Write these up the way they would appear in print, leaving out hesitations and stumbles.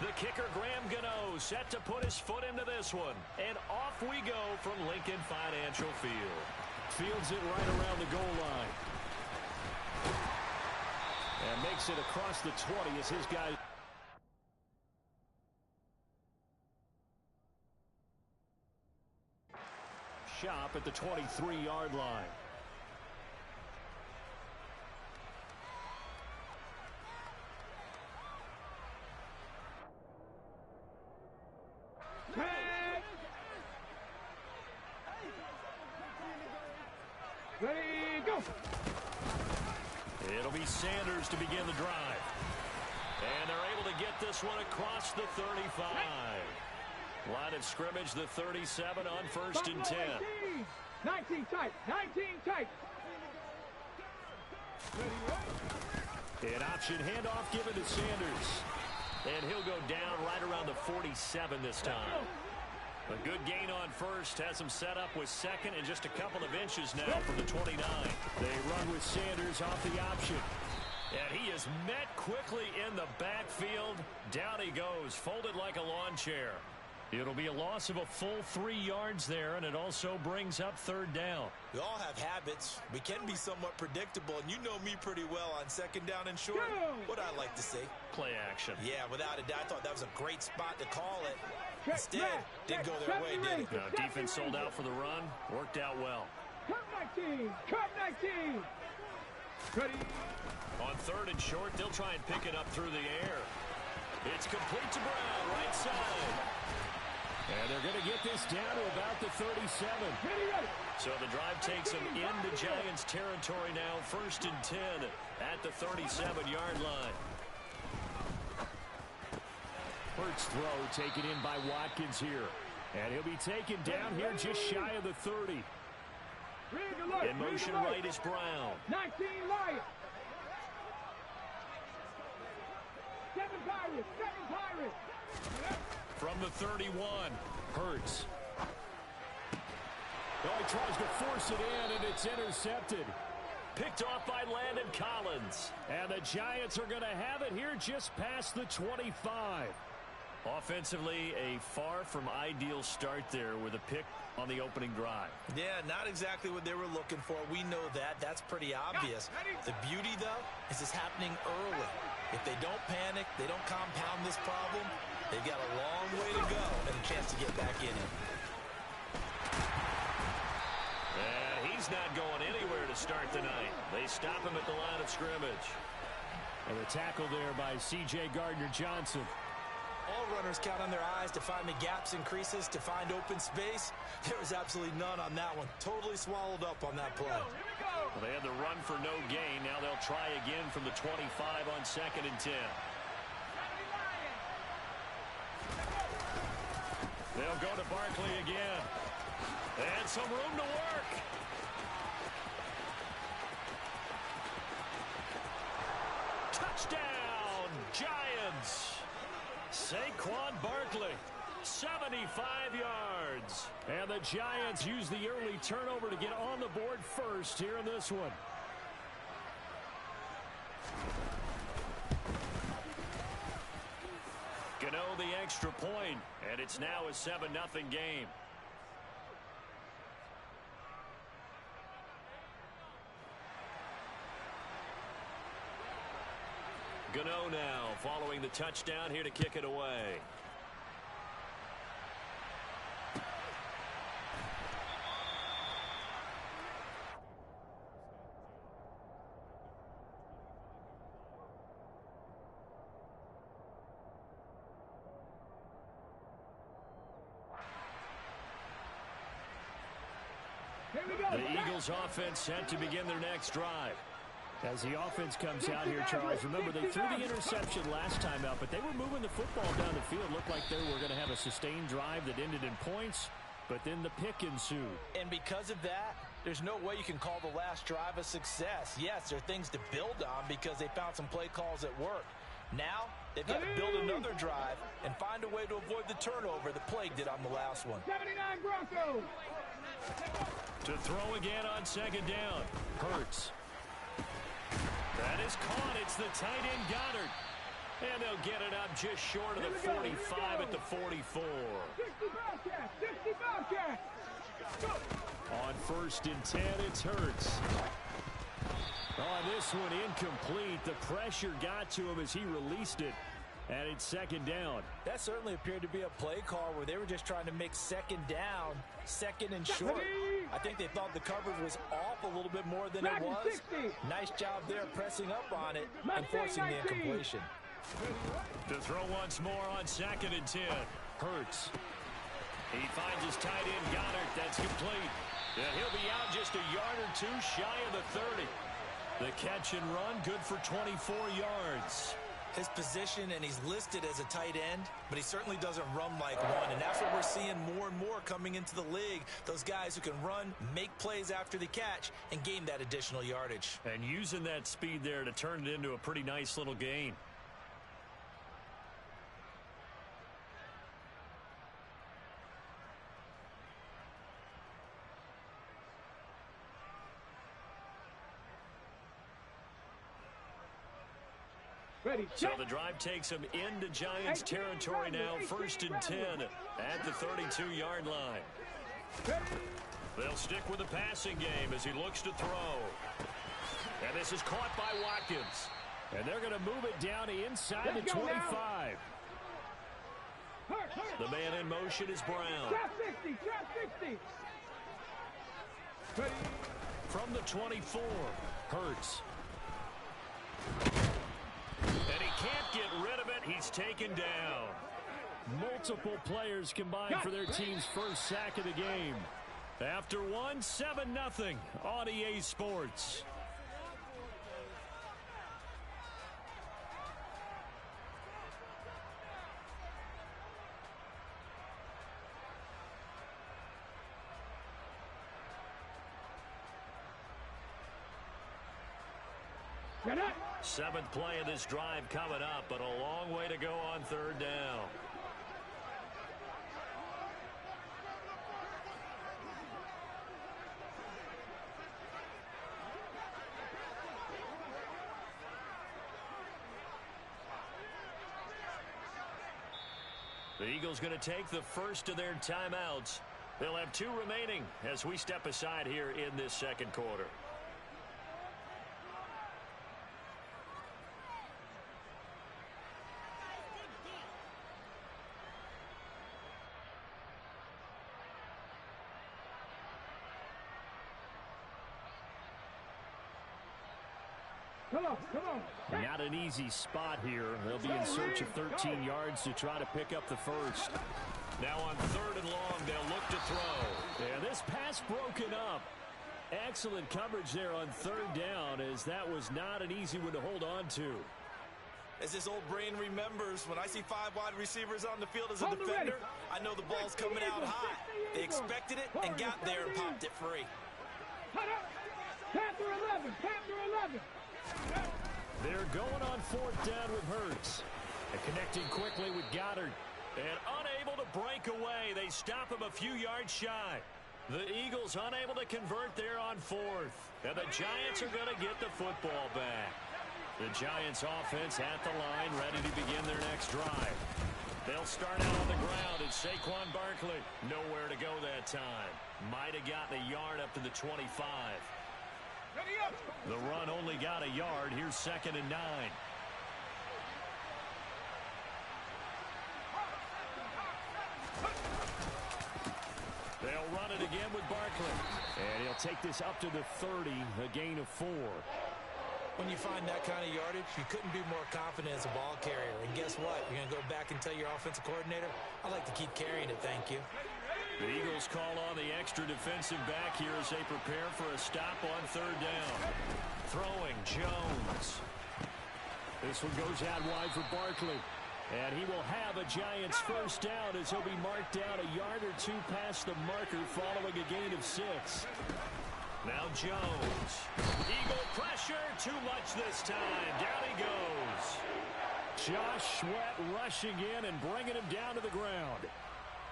The kicker, Graham Gano, set to put his foot into this one. And off we go from Lincoln Financial Field. Fields it right around the goal line. And makes it across the 20 as his guy. Shop at the 23-yard line. Ready, go! It'll be Sanders to begin the drive. And they're able to get this one across the 35. Line of scrimmage, the 37 on 1st and 10. 19 tight, 19 tight. An option handoff given to Sanders. And he'll go down right around the 47 this time. A good gain on first, has him set up with second and just a couple of inches now from the 29. They run with Sanders off the option. And he is met quickly in the backfield. Down he goes, folded like a lawn chair. It'll be a loss of a full 3 yards there, and it also brings up 3rd down. We all have habits. We can be somewhat predictable, and you know me pretty well on 2nd down and short. What I like to say. Play action. Yeah, without a doubt, I thought that was a great spot to call it. Instead, didn't go their way, did it? Now, defense sold out for the run. Worked out well. Cut 19! Cut 19! Ready? On 3rd and short, they'll try and pick it up through the air. It's complete to Brown, right side. And they're going to get this down to about the 37. So the drive takes them into Giants territory now. 1st and 10 at the 37-yard line. Hurts throw taken in by Watkins here. And he'll be taken down here just shy of the 30. In motion right is Brown. 19 Lions. 7 Pirates. 7 Pirates. From the 31, Hurts. Oh, he tries to force it in, and it's intercepted. Picked off by Landon Collins. And the Giants are going to have it here just past the 25. Offensively, a far from ideal start there with a pick on the opening drive. Yeah, not exactly what they were looking for. We know that. That's pretty obvious. The beauty, though, is it's happening early. If they don't panic, they don't compound this problem, they've got a long way to go and a chance to get back in it. And he's not going anywhere to start the night. They stop him at the line of scrimmage. And the tackle there by C.J. Gardner-Johnson. All runners count on their eyes to find the gaps and creases, to find open space. There was absolutely none on that one. Totally swallowed up on that play. Well, they had the run for no gain. Now they'll try again from the 25 on 2nd and 10. They'll go to Barkley again. And some room to work. Touchdown, Giants. Saquon Barkley, 75 yards. And the Giants use the early turnover to get on the board first here in this one. Gano the extra point, and it's now a 7-0 game. Gano now following the touchdown here to kick it away. The Eagles offense set to begin their next drive. As the offense comes out here, Charles, remember they threw the interception last time out, but they were moving the football down the field. Looked like they were going to have a sustained drive that ended in points, but then the pick ensued. And because of that, there's no way you can call the last drive a success. Yes, there are things to build on because they found some play calls that work. Now, they've got to build another drive and find a way to avoid the turnover that plagued it on the last one. 79 Broncos. To throw again on 2nd down. Hurts. That is caught. It's the tight end Goddard. And they'll get it up just short of the 45 at the 44. 60 Bobcats! 60 Bobcats! Go! On 1st and 10, it's Hurts. On this one, incomplete. The pressure got to him as he released it. And it's 2nd down. That certainly appeared to be a play call where they were just trying to make 2nd down, 2nd and short. I think they thought the coverage was off a little bit more than it was. Nice job there pressing up on it and forcing the incompletion. To throw once more on 2nd and 10. Hurts. He finds his tight end, Goddard. That's complete. And he'll be out just a yard or two shy of the 30. The catch and run, good for 24 yards. His position, and he's listed as a tight end, but he certainly doesn't run like one, and that's what we're seeing more and more coming into the league. Those guys who can run, make plays after the catch, and gain that additional yardage. And using that speed there to turn it into a pretty nice little gain. Ready, So the drive takes them into Giants territory now. 1st and 10 at the 32-yard line. They'll stick with the passing game as he looks to throw. And this is caught by Watkins. And they're going to move it down to inside the 25. The man in motion is Brown. Trap 60, trap 60. Ready. From the 24, Hurts. And he can't get rid of it. He's taken down. Multiple players combined for their team's first sack of the game. After one, 7-0 on EA Sports. Get it. 7th play of this drive coming up, but a long way to go on 3rd down. The Eagles going to take the first of their timeouts. They'll have 2 remaining as we step aside here in this 2nd quarter. Come on. Not an easy spot here. They'll be in search of 13 yards to try to pick up the first. Now on 3rd and long, they'll look to throw. Yeah, this pass broken up. Excellent coverage there on 3rd down, as that was not an easy one to hold on to. As this old brain remembers, when I see 5 wide receivers on the field as a defender, I know the ball's coming out high. They expected it and got there and popped it free. Panther 11, Panther 11. They're going on 4th down with Hurts. And connecting quickly with Goddard. And unable to break away. They stop him a few yards shy. The Eagles unable to convert there on 4th. And the Giants are going to get the football back. The Giants offense at the line, ready to begin their next drive. They'll start out on the ground. It's Saquon Barkley. Nowhere to go that time. Might have gotten a yard up to the 25. The run only got a yard. Here's 2nd and 9. They'll run it again with Barkley. And he'll take this up to the 30, a gain of 4. When you find that kind of yardage, you couldn't be more confident as a ball carrier. And guess what? You're going to go back and tell your offensive coordinator, I like to keep carrying it, thank you. The Eagles call on the extra defensive back here as they prepare for a stop on 3rd down. Throwing, Jones. This one goes out wide for Barkley. And he will have a Giants first down as he'll be marked down a yard or 2 past the marker following a gain of 6. Now Jones. Eagle pressure, too much this time. Down he goes. Josh Sweat rushing in and bringing him down to the ground.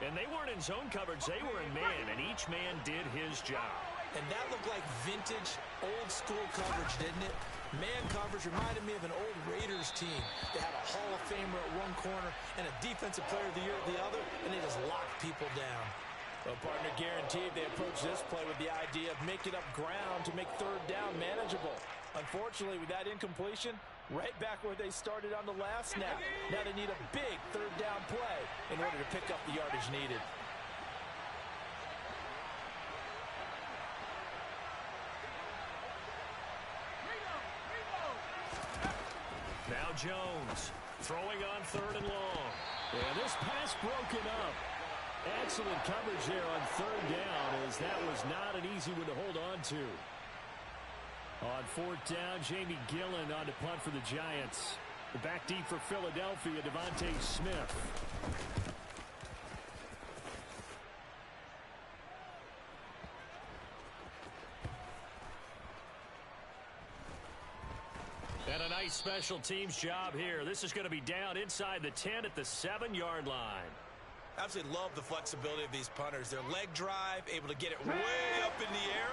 And they weren't in zone coverage, they were in man, and each man did his job. And that looked like vintage, old-school coverage, didn't it? Man coverage reminded me of an old Raiders team. They had a Hall of Famer at one corner and a Defensive Player of the Year at the other, and they just locked people down. Well, partner, guaranteed they approach this play with the idea of making up ground to make third down manageable. Unfortunately, with that incompletion, right back where they started on the last snap. Now they need a big third down play in order to pick up the yardage needed. Now Jones throwing on third and long. And this pass broken up. Excellent coverage there on third down, as that was not an easy one to hold on to. On fourth down, Jamie Gillen on to punt for the Giants. The back deep for Philadelphia, Devontae Smith. And a nice special teams job here. This is going to be down inside the 10 at the 7-yard line. Absolutely love the flexibility of these punters. Their leg drive, able to get it way up in the air,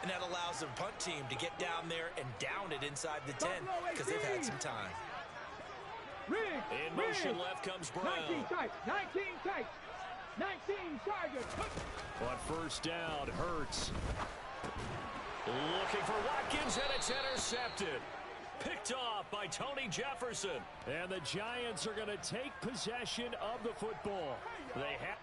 and that allows the punt team to get down there and down it inside the 10 because they've had some time. In motion left comes Brown. 19 tight, 19 tight, 19 targets. On first down, Hurts. Looking for Watkins, and it's intercepted. Picked off by Tony Jefferson. And the Giants are going to take possession of the football. They have...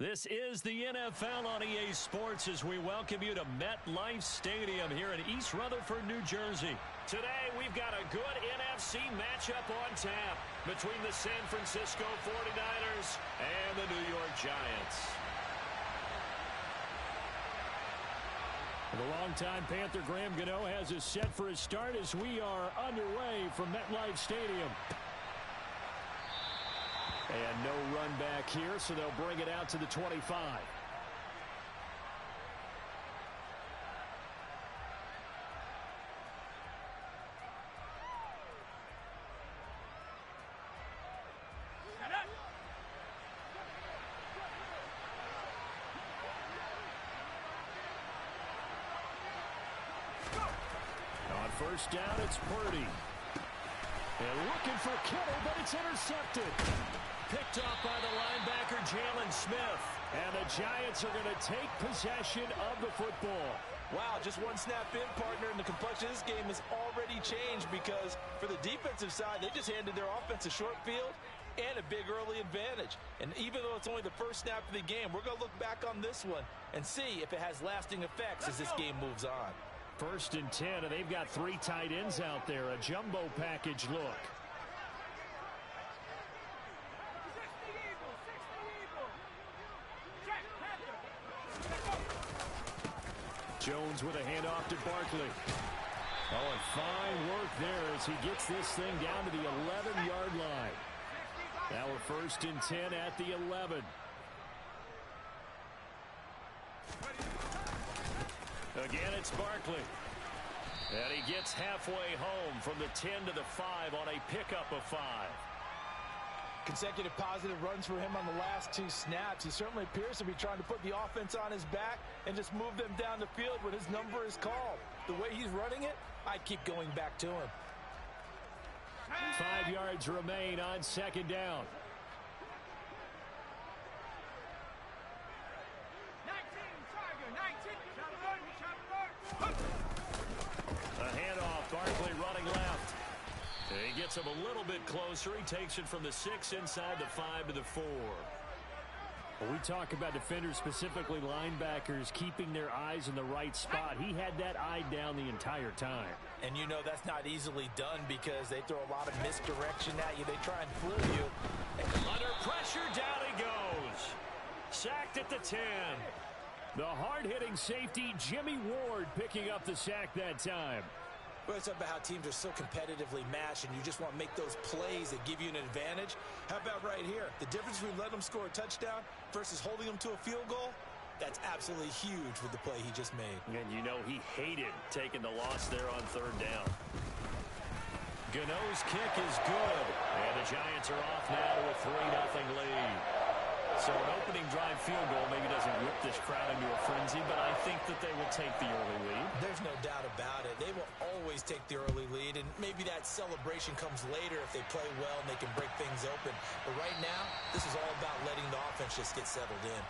This is the NFL on EA Sports as we welcome you to MetLife Stadium here in East Rutherford, New Jersey. Today, we've got a good NFC matchup on tap between the San Francisco 49ers and the New York Giants. The longtime Panther Graham Gano has us set for his start as we are underway from MetLife Stadium. And no run back here, so they'll bring it out to the 25. On first down, it's Purdy. And looking for Kittle, but it's intercepted. picked off by the linebacker, Jalen Smith. And the Giants are going to take possession of the football. Wow, just one snap in, partner, and the complexion of this game has already changed because for the defensive side, they just handed their offense a short field and a big early advantage. And even though it's only the first snap of the game, we're going to look back on this one and see if it has lasting effects as this game moves on. 1st and 10, and they've got 3 tight ends out there. A jumbo package look. Jones with a handoff to Barkley. Oh, and fine work there as he gets this thing down to the 11-yard line. Now we're 1st and 10 at the 11. Again, it's Barkley. And he gets halfway home from the 10 to the 5 on a pickup of 5. Consecutive positive runs for him on the last 2 snaps. He certainly appears to be trying to put the offense on his back and just move them down the field when his number is called. The way he's running it, I keep going back to him. 5 yards remain on 2nd down. 19. A handoff, Barkley running left. He gets him a little bit closer. He takes it from the 6 inside the 5 to the 4. When we talk about defenders, specifically linebackers, keeping their eyes in the right spot, he had that eye down the entire time. And you know that's not easily done because they throw a lot of misdirection at you. They try and fool you. Under pressure, down he goes. Sacked at the 10. The hard-hitting safety, Jimmy Ward, picking up the sack that time. Well, it's about how teams are so competitively matched, and you just want to make those plays that give you an advantage. How about right here? The difference between letting them score a touchdown versus holding them to a field goal, that's absolutely huge with the play he just made. And you know he hated taking the loss there on 3rd down. Gano's kick is good, and the Giants are off now to a 3-0 lead. So an opening drive field goal maybe doesn't whip this crowd into a frenzy, but I think that they will take the early lead. There's no doubt about it. They will always take the early lead, and maybe that celebration comes later if they play well and they can break things open. But right now, this is all about letting the offense just get settled in.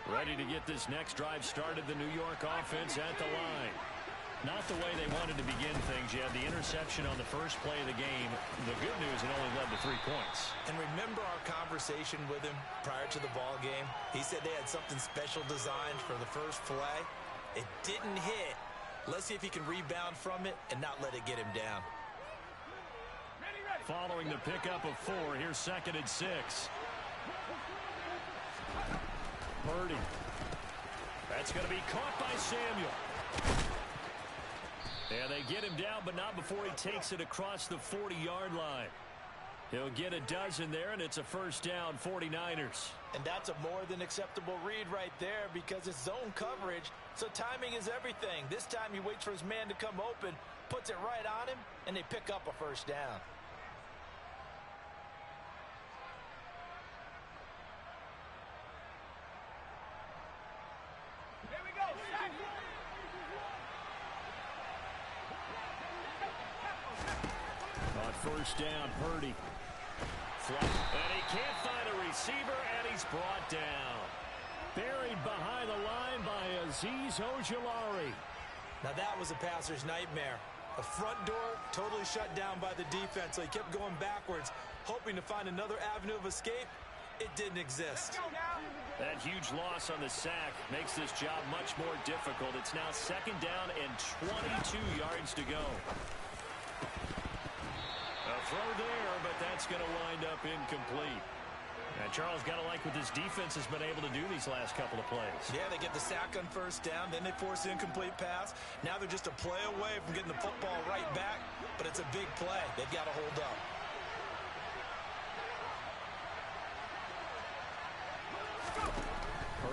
Ready to get this next drive started, the New York offense at the line. Not the way they wanted to begin things. You had the interception on the first play of the game. The good news, it only led to 3 points. And remember our conversation with him prior to the ball game? He said they had something special designed for the first play. It didn't hit. Let's see if he can rebound from it and not let it get him down. Following the pickup of 4, here's 2nd and 6. Purdy. That's going to be caught by Samuel. And they get him down, but not before he takes it across the 40-yard line. He'll get a dozen there, and it's a 1st down, 49ers. And that's a more than acceptable read right there because it's zone coverage, so timing is everything. This time he waits for his man to come open, puts it right on him, and they pick up a 1st down. On 1st down, Purdy. And he can't find a receiver, and he's brought down. Buried behind the line by Azeez Ojulari. Now that was a passer's nightmare. The front door totally shut down by the defense, so he kept going backwards, hoping to find another avenue of escape. It didn't exist. That huge loss on the sack makes this job much more difficult. It's now 2nd down and 22 yards to go. A throw there, but that's going to wind up incomplete. And Charles, got to like what this defense has been able to do these last couple of plays. Yeah, they get the sack on 1st down, then they force the incomplete pass. Now they're just a play away from getting the football right back, but it's a big play. They've got to hold up.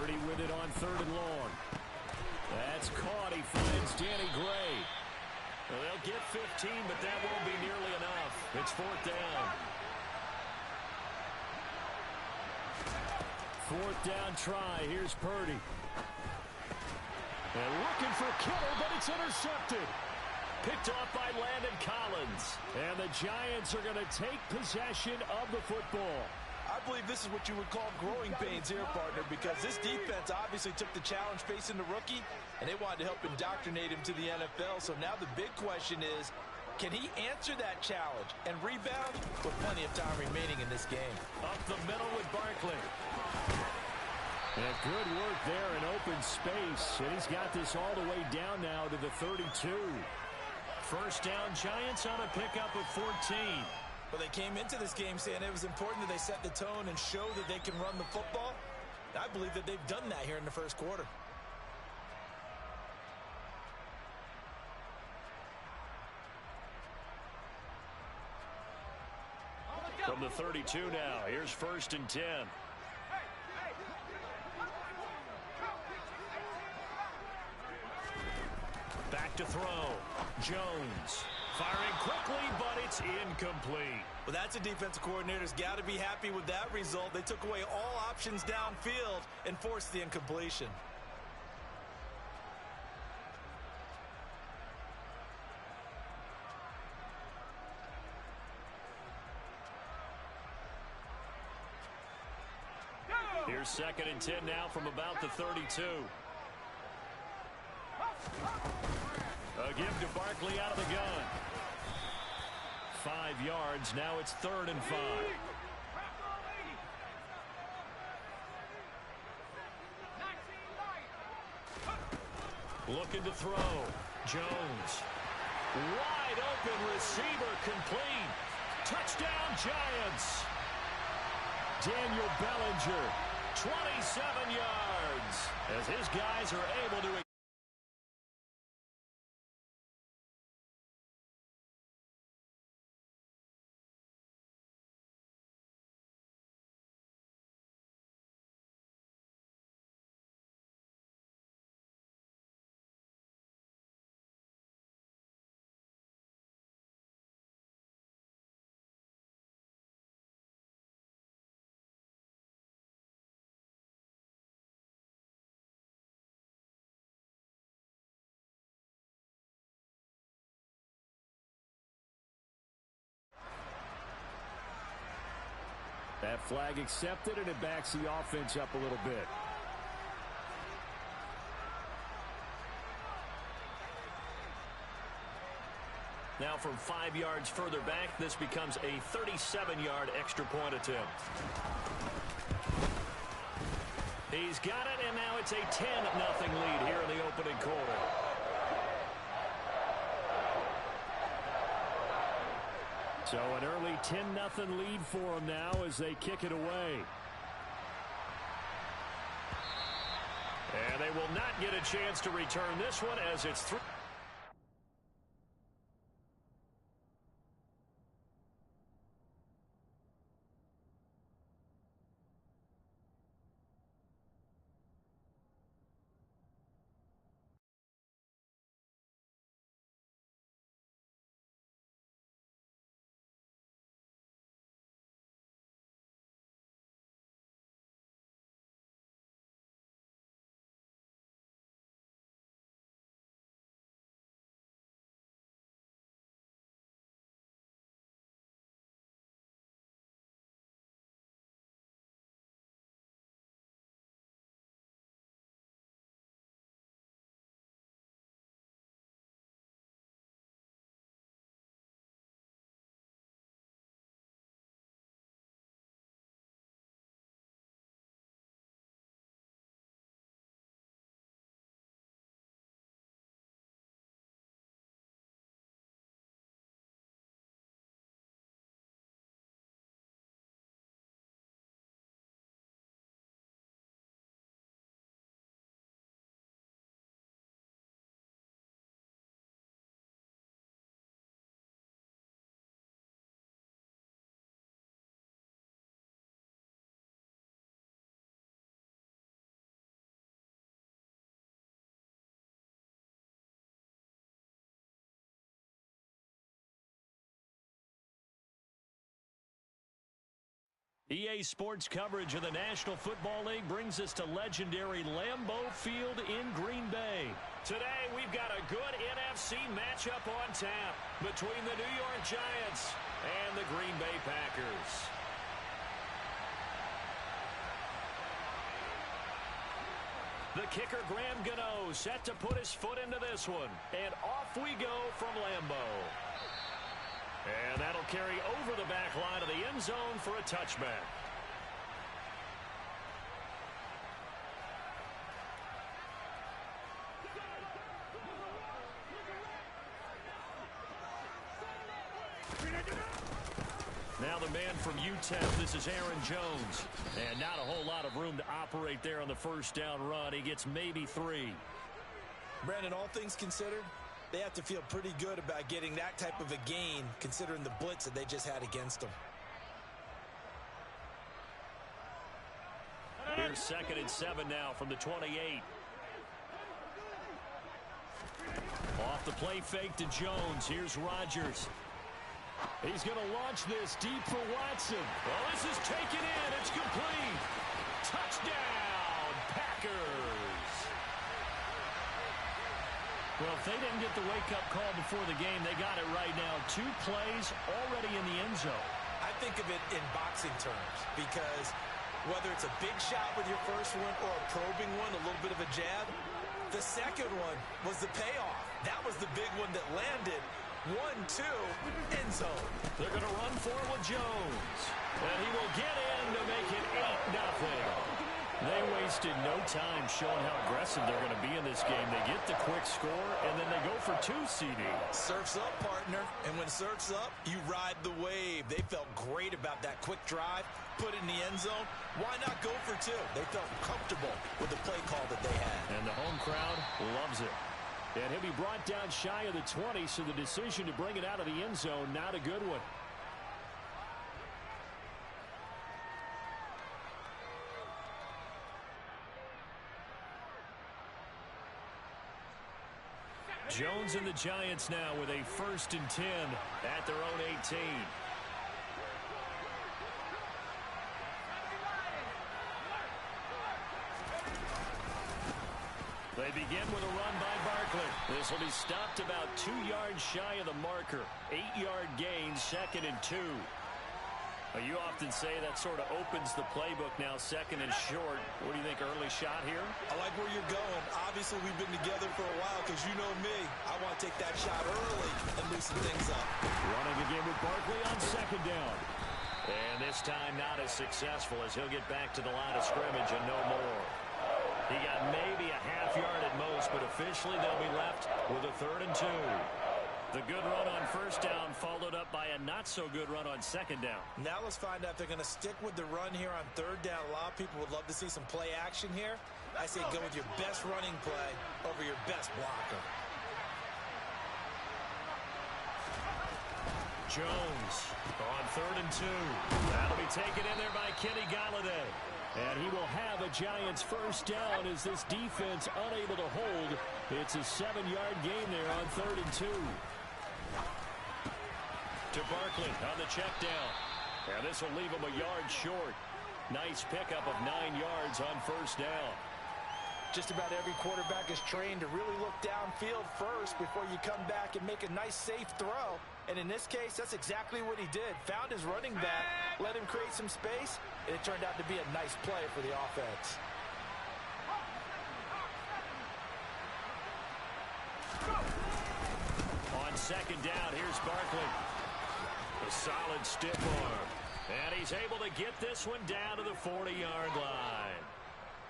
Purdy with it on 3rd and long. That's caught. He finds Danny Gray. Well, they'll get 15, but that won't be nearly enough. It's 4th down. 4th down try. Here's Purdy. And looking for Kittle, but it's intercepted. Picked off by Landon Collins. And the Giants are going to take possession of the football. I believe this is what you would call growing pains here, partner, because this defense obviously took the challenge facing the rookie, and they wanted to help indoctrinate him to the NFL. So now the big question is, can he answer that challenge and rebound with plenty of time remaining in this game? Up the middle with Barkley. And good work there in open space. And he's got this all the way down now to the 32. First down, Giants on a pickup of 14. But they came into this game saying it was important that they set the tone and show that they can run the football. I believe that they've done that here in the first quarter. From the 32 now, here's 1st and 10. Back to throw. Jones. Firing quickly, but it's incomplete. Well, that's a defensive coordinator's got to be happy with that result. They took away all options downfield and forced the incompletion. Here's 2nd and 10 now from about the 32. A give to Barkley out of the gun. 5 yards. Now it's 3rd and 5. Looking to throw. Jones. Wide open receiver complete. Touchdown Giants. Daniel Bellinger. 27 yards. As his guys are able to That flag accepted, and it backs the offense up a little bit. now from 5 yards further back, this becomes a 37-yard extra point attempt. He's got it, and now it's a 10-0 lead here in the opening quarter. So an early 10-0 lead for them now as they kick it away. And they will not get a chance to return this one as it's 3. EA Sports coverage of the National Football League brings us to legendary Lambeau Field in Green Bay. Today, we've got a good NFC matchup on tap between the New York Giants and the Green Bay Packers. The kicker, Graham Gano, set to put his foot into this one. And off we go from Lambeau. And that'll carry over the back line of the end zone for a touchback. Now the man from UTEP, this is Aaron Jones. And not a whole lot of room to operate there on the first down run. He gets maybe 3. Brandon, all things considered, they have to feel pretty good about getting that type of a gain, considering the blitz that they just had against them. Here's 2nd and 7 now from the 28. Off the play fake to Jones. Here's Rodgers. He's going to launch this deep for Watson. Well, this is taken in. It's complete. Touchdown, Packers. Well, if they didn't get the wake-up call before the game, they got it right now. 2 plays already in the end zone. I think of it in boxing terms because whether it's a big shot with your first one or a probing one, a little bit of a jab, the second one was the payoff. That was the big one that landed. 1-2, end zone. They're going to run for it with Jones. And he will get in to make it 8-0. They wasted no time showing how aggressive they're going to be in this game. They get the quick score, and then they go for 2, CD. Surf's up, partner. And when surf's up, you ride the wave. They felt great about that quick drive, put it in the end zone. Why not go for 2? They felt comfortable with the play call that they had. And the home crowd loves it. And he'll be brought down shy of the 20, so the decision to bring it out of the end zone, not a good one. Jones and the Giants now with a 1st and 10 at their own 18. They begin with a run by Barkley. This will be stopped about 2 yards shy of the marker. 8-yard gain, 2nd and 2. You often say that sort of opens the playbook now, 2nd and short. What do you think, early shot here? I like where you're going. Obviously, we've been together for a while because you know me. I want to take that shot early and loosen things up. Running again with Barkley on 2nd down. And this time not as successful as he'll get back to the line of scrimmage and no more. He got maybe a half yard at most, but officially they'll be left with a 3rd and 2. The good run on 1st down followed up by a not-so-good run on 2nd down. Now let's find out if they're going to stick with the run here on 3rd down. A lot of people would love to see some play action here. I say go with your best running play over your best blocker. Jones on 3rd and 2. That'll be taken in there by Kenny Golladay. And he will have a Giants 1st down as this defense unable to hold. It's a 7-yard gain there on 3rd and 2. To Barkley on the check down. And this will leave him a yard short. Nice pickup of 9 yards on 1st down. Just about every quarterback is trained to really look downfield first before you come back and make a nice, safe throw. And in this case, that's exactly what he did. Found his running back, let him create some space, and it turned out to be a nice play for the offense. On 2nd down, here's Barkley. A solid stiff arm. And he's able to get this one down to the 40-yard line.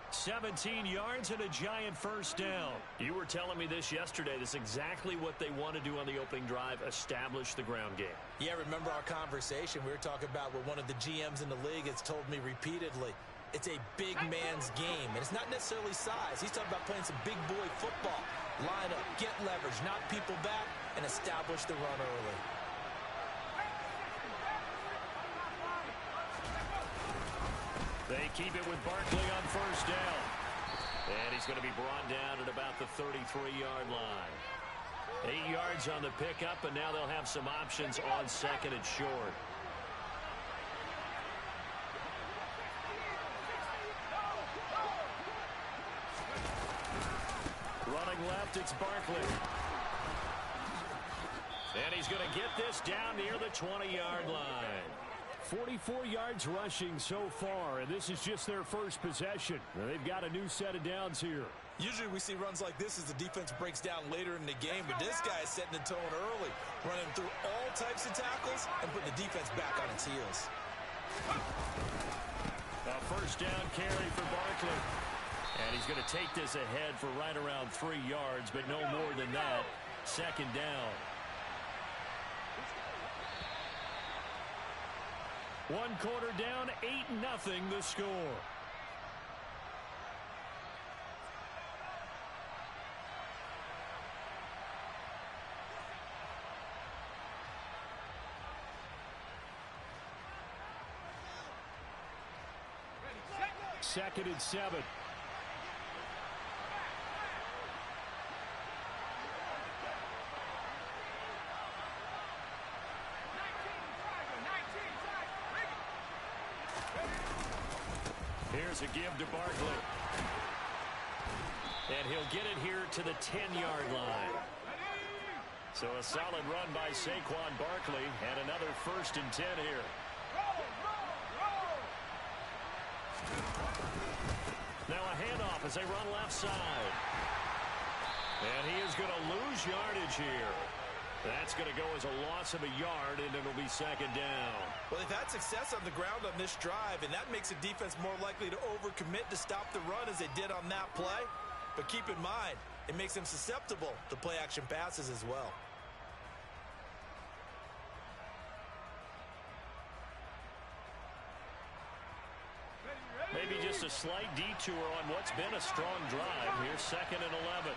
17 yards and a Giant 1st down. You were telling me this yesterday. This is exactly what they want to do on the opening drive, establish the ground game. Yeah, remember our conversation? We were talking about what one of the GMs in the league has told me repeatedly. It's a big man's game, and it's not necessarily size. He's talking about playing some big boy football. Line up, get leverage, knock people back, and establish the run early. They keep it with Barkley on 1st down. And he's going to be brought down at about the 33-yard line. 8 yards on the pickup, and now they'll have some options on 2nd and short. left, it's Barkley. And he's going to get this down near the 20-yard line. 44 yards rushing so far, and this is just their first possession. They've got a new set of downs here. Usually we see runs like this as the defense breaks down later in the game, but this guy is setting the tone early, running through all types of tackles and putting the defense back on its heels. A first down carry for Barkley. And he's going to take this ahead for right around 3 yards, but no more than that. Second down. One quarter down, 8-0 the score. Second and 7. Here's a give to Barkley. And he'll get it here to the 10-yard line. So a solid run by Saquon Barkley and another 1st and 10 here. Now a handoff as they run left side. And he is going to lose yardage here. That's going to go as a loss of a yard, and it'll be second down. Well, they've had success on the ground on this drive, and that makes the defense more likely to overcommit to stop the run as they did on that play. But keep in mind, it makes them susceptible to play-action passes as well. Maybe just a slight detour on what's been a strong drive. Here's 2nd and 11.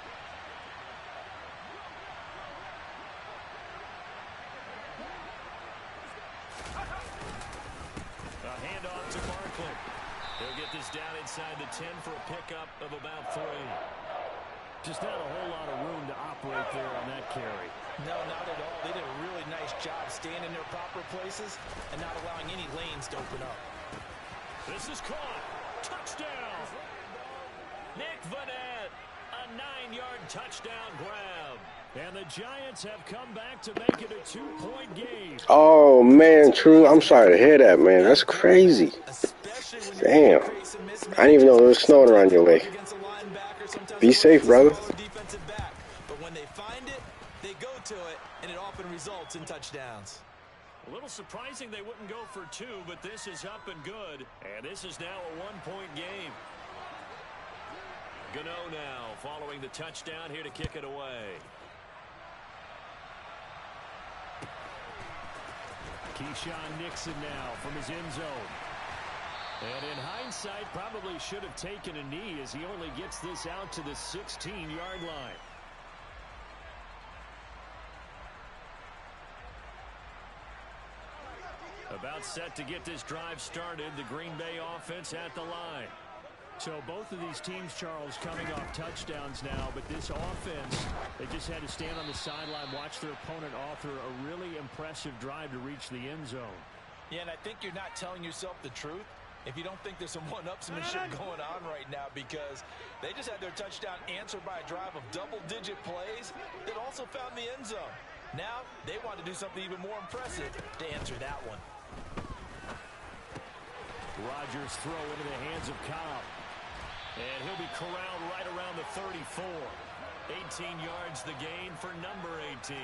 A handoff to Barkley. He'll get this down inside the 10 for a pickup of about 3. Just not a whole lot of room to operate there on that carry. No, not at all. They did a really nice job staying in their proper places and not allowing any lanes to open up. This is caught. Touchdown. Nick Vanette. A 9-yard touchdown grab. And the Giants have come back to make it a 2-point game. Oh, man, True. I'm sorry to hear that, man. That's crazy. Damn. I didn't even know there was snowing around your way. Be safe, brother. But when they find it, they go to it, and it often results in touchdowns. A little surprising they wouldn't go for 2, but this is up and good. And this is now a 1-point game. Gano now following the touchdown here to kick it away. Keyshawn Nixon now from his end zone. And in hindsight, probably should have taken a knee as he only gets this out to the 16-yard line. About set to get this drive started. The Green Bay offense at the line. So both of these teams, Charles, coming off touchdowns now, but this offense, they just had to stand on the sideline, watch their opponent author a really impressive drive to reach the end zone. Yeah, and I think you're not telling yourself the truth if you don't think there's some one-upsmanship going on right now, because they just had their touchdown answered by a drive of double-digit plays that also found the end zone. Now they want to do something even more impressive to answer that one. Rodgers throw into the hands of Cobb. And he'll be corralled right around the 34. 18 yards the gain for number 18.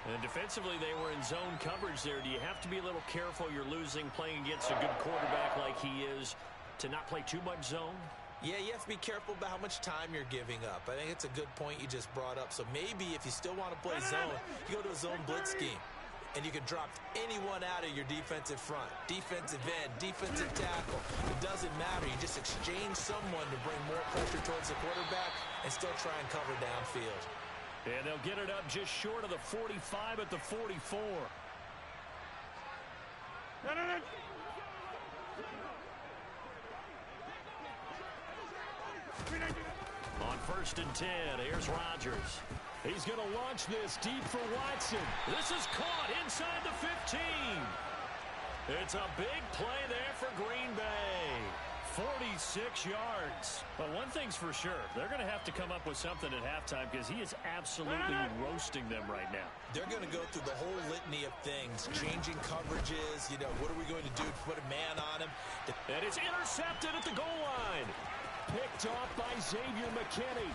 And defensively, they were in zone coverage there. Do you have to be a little careful? You're losing playing against a good quarterback like he is to not play too much zone? Yeah, you have to be careful about how much time you're giving up. I think it's a good point you just brought up. So maybe if you still want to play zone, you go to a zone blitz scheme. And you can drop anyone out of your defensive front, defensive end, defensive tackle. It doesn't matter. You just exchange someone to bring more pressure towards the quarterback and still try and cover downfield. And they'll get it up just short of the 45 at the 44. On 1st and 10, here's Rodgers. He's going to launch this deep for Watson. This is caught inside the 15. It's a big play there for Green Bay. 46 yards. But one thing's for sure, they're going to have to come up with something at halftime because he is absolutely roasting them right now. They're going to go through the whole litany of things, changing coverages, what are we going to do to put a man on him? And it's intercepted at the goal line. Picked off by Xavier McKinney.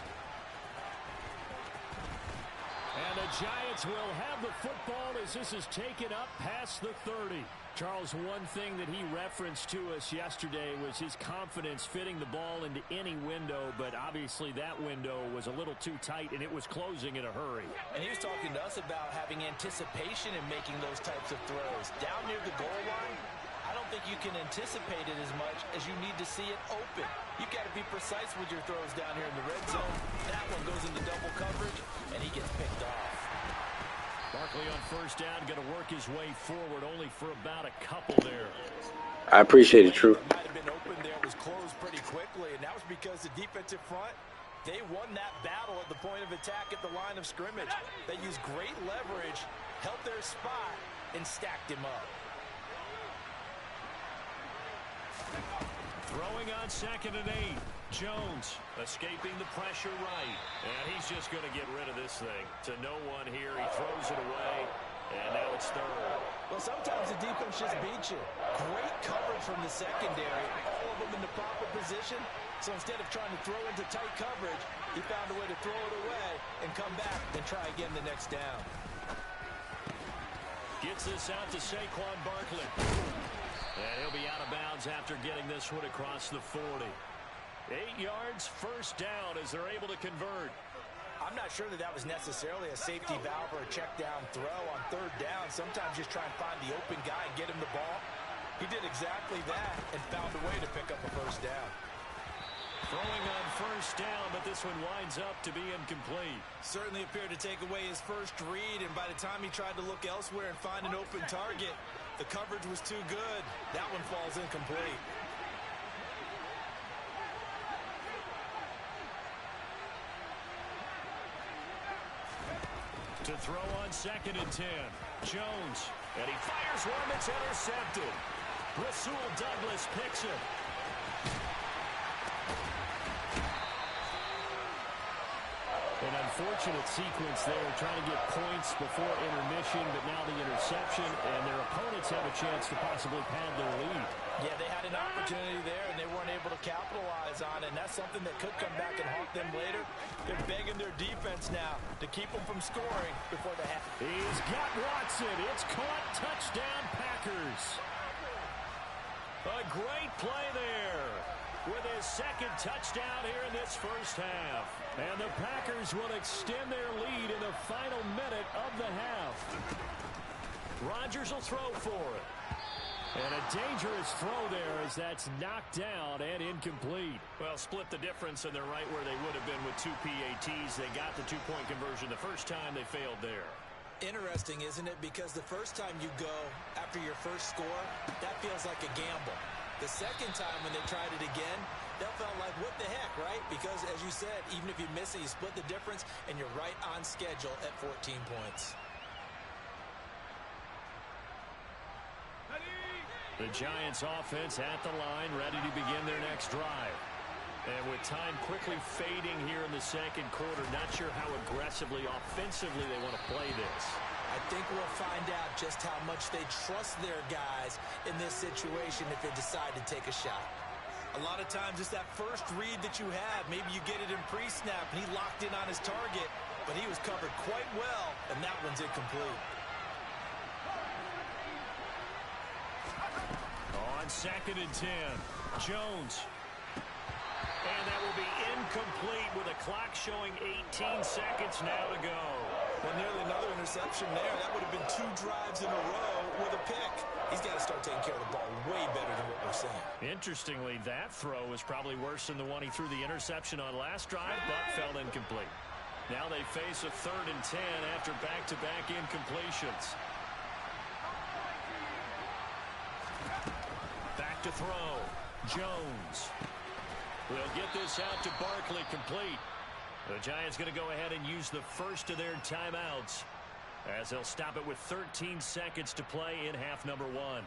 And the Giants will have the football as this is taken up past the 30. Charles, one thing that he referenced to us yesterday was his confidence fitting the ball into any window, but obviously that window was a little too tight and it was closing in a hurry. And he was talking to us about having anticipation in making those types of throws. Down near the goal line, I don't think you can anticipate it as much as you need to see it open. You've got to be precise with your throws down here in the red zone. That one goes into double coverage, and he gets picked off. Barkley on first down, going to work his way forward, only for about a couple there. I appreciate it, True. Might have been open there, was closed pretty quickly, and that was because the defensive front, they won that battle at the point of attack at the line of scrimmage. They used great leverage, held their spot, and stacked him up. Throwing on 2nd and 8. Jones escaping the pressure right. And he's just going to get rid of this thing. To no one here. He throws it away. And now it's 3rd. Well, sometimes the defense just beats you. Great coverage from the secondary. All of them in the proper position. So instead of trying to throw into tight coverage, he found a way to throw it away and come back and try again the next down. Gets this out to Saquon Barkley. And he'll be out of bounds after getting this one across the 40. 8 yards, first down as they're able to convert. I'm not sure that was necessarily a safety valve or a check down throw on 3rd down. Sometimes just try and find the open guy and get him the ball. He did exactly that and found a way to pick up a first down. Throwing on first down, but this one winds up to be incomplete. Certainly appeared to take away his first read, and by the time he tried to look elsewhere and find an open target, the coverage was too good. That one falls incomplete. To throw on 2nd and 10. Jones. And he fires one that's intercepted. Rasul Douglas picks it. An unfortunate sequence there, trying to get points before intermission, but now the interception, and their opponents have a chance to possibly pad their lead. Yeah, they had an opportunity there, and they weren't able to capitalize on it, and that's something that could come back and haunt them later. They're begging their defense now to keep them from scoring before the half. He's got Watson. It's caught. Touchdown, Packers. A great play there with his 2nd touchdown here in this first half. And the Packers will extend their lead in the final minute of the half. Rodgers will throw for it. And a dangerous throw there as that's knocked down and incomplete. Well, split the difference, and they're right where they would have been with 2 PATs. They got the 2-point conversion the first time. They failed there. Interesting, isn't it? Because the first time you go after your first score, that feels like a gamble. The second time when they tried it again, that felt like, what the heck, right? Because, as you said, even if you miss it, you split the difference, and you're right on schedule at 14 points. The Giants offense at the line, ready to begin their next drive. And with time quickly fading here in the 2nd quarter, not sure how aggressively, offensively they want to play this. I think we'll find out just how much they trust their guys in this situation if they decide to take a shot. A lot of times it's that first read that you have. Maybe you get it in pre-snap, and he locked in on his target, but he was covered quite well, and that one's incomplete. On 2nd and 10, Jones. And that will be incomplete with a clock showing 18 seconds now to go. Well, nearly another interception there. That would have been 2 drives in a row with a pick. He's got to start taking care of the ball way better than what we're seeing. Interestingly, that throw was probably worse than the one he threw the interception on last drive, but fell incomplete. Now they face a 3rd and 10 after back-to-back incompletions. Back to throw. Jones. We'll get this out to Barkley, complete. The Giants going to go ahead and use the first of their timeouts as they'll stop it with 13 seconds to play in half number 1.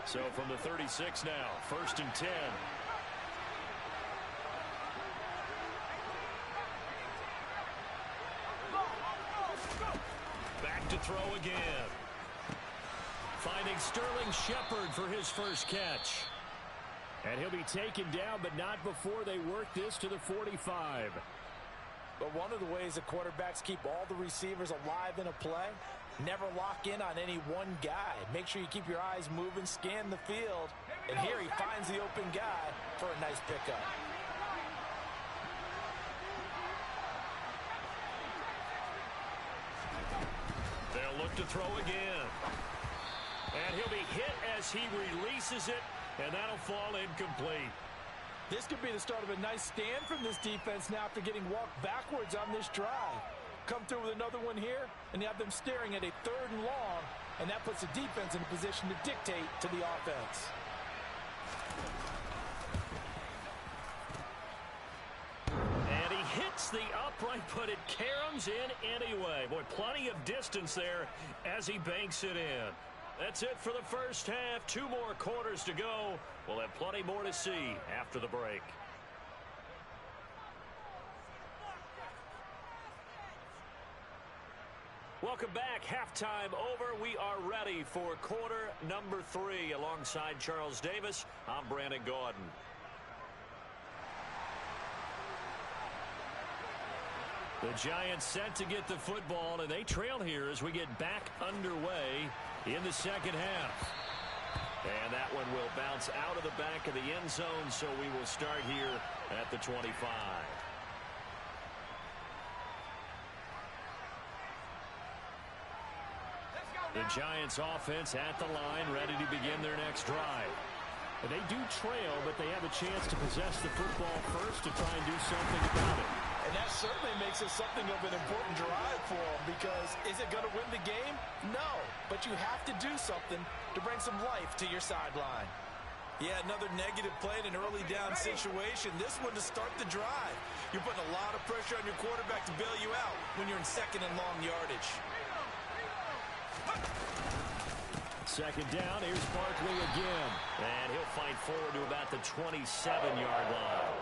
So from the 36 now, 1st and 10. to throw again. Finding Sterling Shepard for his first catch. And he'll be taken down, but not before they work this to the 45. But one of the ways that quarterbacks keep all the receivers alive in a play, never lock in on any one guy. Make sure you keep your eyes moving, scan the field. And here he finds the open guy for a nice pickup. They'll look to throw again. And he'll be hit as he releases it, and that'll fall incomplete. This could be the start of a nice stand from this defense now after getting walked backwards on this drive. Come through with another one here, and you have them staring at a 3rd and long, and that puts the defense in a position to dictate to the offense. And he hits the upright, but it caroms in anyway. Boy, plenty of distance there as he banks it in. That's it for the first half. 2 more quarters to go. We'll have plenty more to see after the break. Welcome back. Halftime over. We are ready for quarter number 3. Alongside Charles Davis, I'm Brandon Gaudin. The Giants set to get the football, and they trail here as we get back underway in the second half. And that one will bounce out of the back of the end zone, so we will start here at the 25. The Giants offense at the line, ready to begin their next drive. And they do trail, but they have a chance to possess the football first to try and do something about it. And that certainly makes it something of an important drive for them, because is it going to win the game? No, but you have to do something to bring some life to your sideline. Yeah, another negative play in an early down situation. This one to start the drive. You're putting a lot of pressure on your quarterback to bail you out when you're in 2nd and long yardage. Second down, here's Barkley again. And he'll fight forward to about the 27-yard line.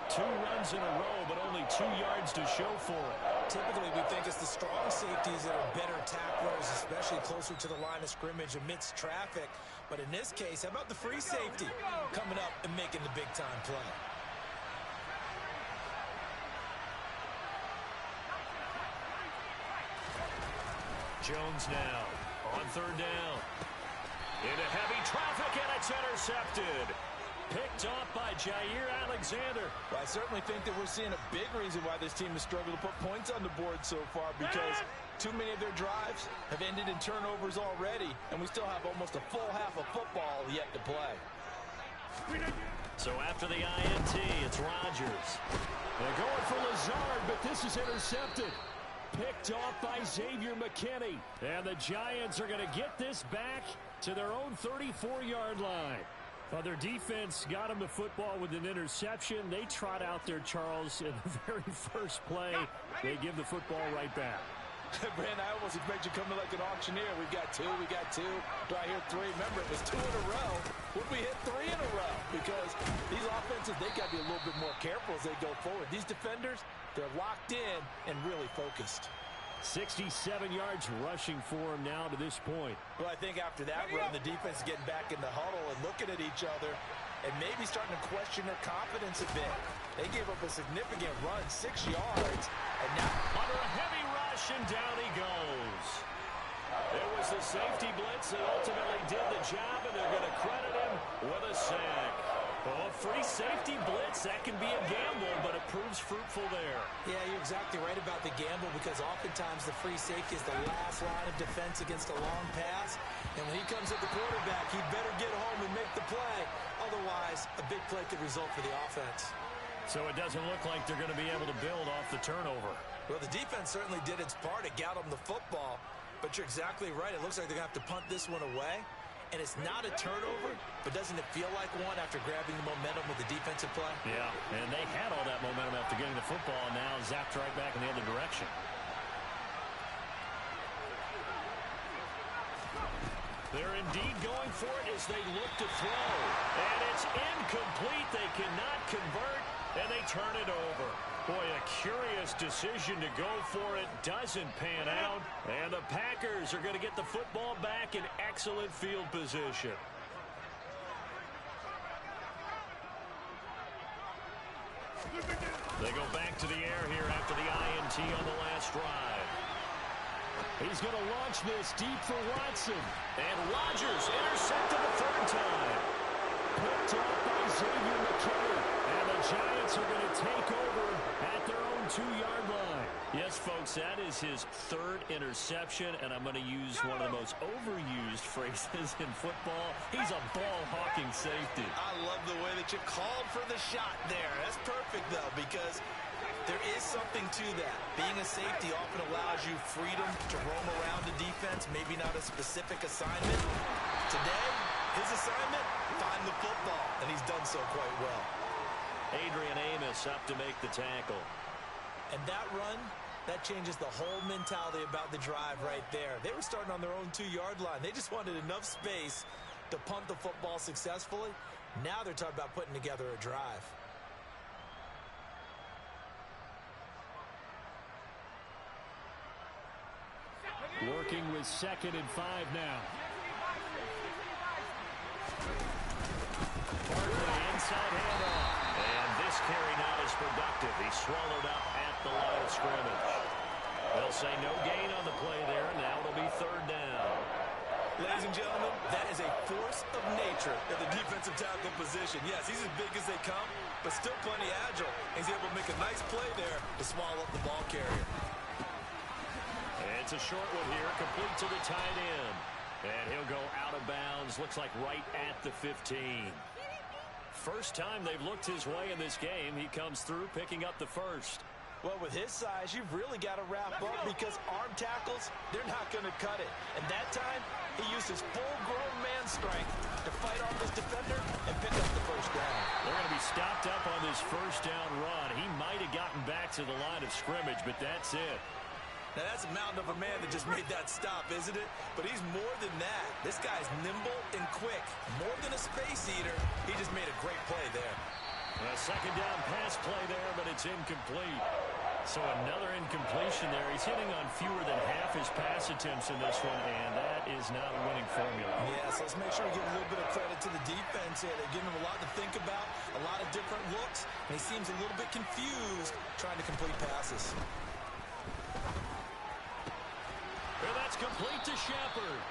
2 runs in a row, but only 2 yards to show for it. Typically, we think it's the strong safeties that are better tacklers, especially closer to the line of scrimmage amidst traffic. But in this case, how about the free safety coming up and making the big-time play? Jones now on 3rd down. Into heavy traffic, and it's intercepted. Picked off by Jair Alexander. Well, I certainly think that we're seeing a big reason why this team has struggled to put points on the board so far, because too many of their drives have ended in turnovers already, and we still have almost a full half of football yet to play. So after the INT, it's Rodgers. They're going for Lazard, but this is intercepted. Picked off by Xavier McKinney. And the Giants are going to get this back to their own 34-yard line. Well, their defense got them the football with an interception. They trot out there, Charles, in the very first play. They give the football right back. Brandon, I almost expect you coming like an auctioneer. We got 2, we got 2. Do I hear 3? Remember, it was 2 in a row. Would we hit 3 in a row? Because these offenses, they got to be a little bit more careful as they go forward. These defenders, they're locked in and really focused. 67 yards rushing for him now to this point. Well, I think after that run, the defense is getting back in the huddle and looking at each other and maybe starting to question their confidence a bit. They gave up a significant run, 6 yards, and now under a heavy rush, and down he goes. It was the safety blitz that ultimately did the job, and they're going to credit him with a sack. Well, a free safety blitz, that can be a gamble, but it proves fruitful there. Yeah, you're exactly right about the gamble, because oftentimes the free safety is the last line of defense against a long pass. And when he comes at the quarterback, he'd better get home and make the play. Otherwise, a big play could result for the offense. So it doesn't look like they're going to be able to build off the turnover. Well, the defense certainly did its part to get them the football. But you're exactly right. It looks like they're going to have to punt this one away. And it's not a turnover, but doesn't it feel like one after grabbing the momentum with the defensive play? Yeah, and they had all that momentum after getting the football, and now zapped right back in the other direction. They're indeed going for it as they look to throw. And it's incomplete. They cannot convert, and they turn it over. Boy, a curious decision to go for it. Doesn't pan out, and the Packers are going to get the football back in excellent field position. They go back to the air here after the INT on the last drive. He's going to launch this deep for Watson. And Rodgers intercepted the third time. Picked up by Xavier McKinney. And the Giants are going to take over at their own 2-yard line. Yes, folks, that is his third interception, and I'm going to use one of the most overused phrases in football. He's a ball-hawking safety. I love the way that you called for the shot there. That's perfect, though, because there is something to that. Being a safety often allows you freedom to roam around the defense, maybe not a specific assignment. Today, his assignment, find the football, and he's done so quite well. Adrian Amos up to make the tackle. And that run, that changes the whole mentality about the drive right there. They were starting on their own 2-yard line. They just wanted enough space to punt the football successfully. Now they're talking about putting together a drive. Working with 2nd and 5 now. Barkley inside handoff. And this carry not as productive. He's swallowed up at the line of scrimmage. They'll say no gain on the play there. Now it'll be 3rd down. Ladies and gentlemen, that is a force of nature at the defensive tackle position. Yes, he's as big as they come, but still plenty agile. He's able to make a nice play there to swallow up the ball carrier. It's a short one here, complete to the tight end. And he'll go out of bounds, looks like right at the 15. First time they've looked his way in this game. He comes through picking up the first. Well, with his size, you've really got to wrap up because arm tackles, they're not going to cut it. And that time, he used his full-grown man strength to fight off his defender and pick up the first down. They're going to be stopped up on this first down run. He might have gotten back to the line of scrimmage, but that's it. Now, that's a mountain of a man that just made that stop, isn't it? But he's more than that. This guy's nimble and quick. More than a space eater, he just made a great play there. A second down pass play there, but it's incomplete. So another incompletion there. He's hitting on fewer than half his pass attempts in this one, and that is not a winning formula. Yeah, so let's make sure we give a little bit of credit to the defense here. They're giving him a lot to think about, a lot of different looks, and he seems a little bit confused trying to complete passes. Well, that's complete to Shepard.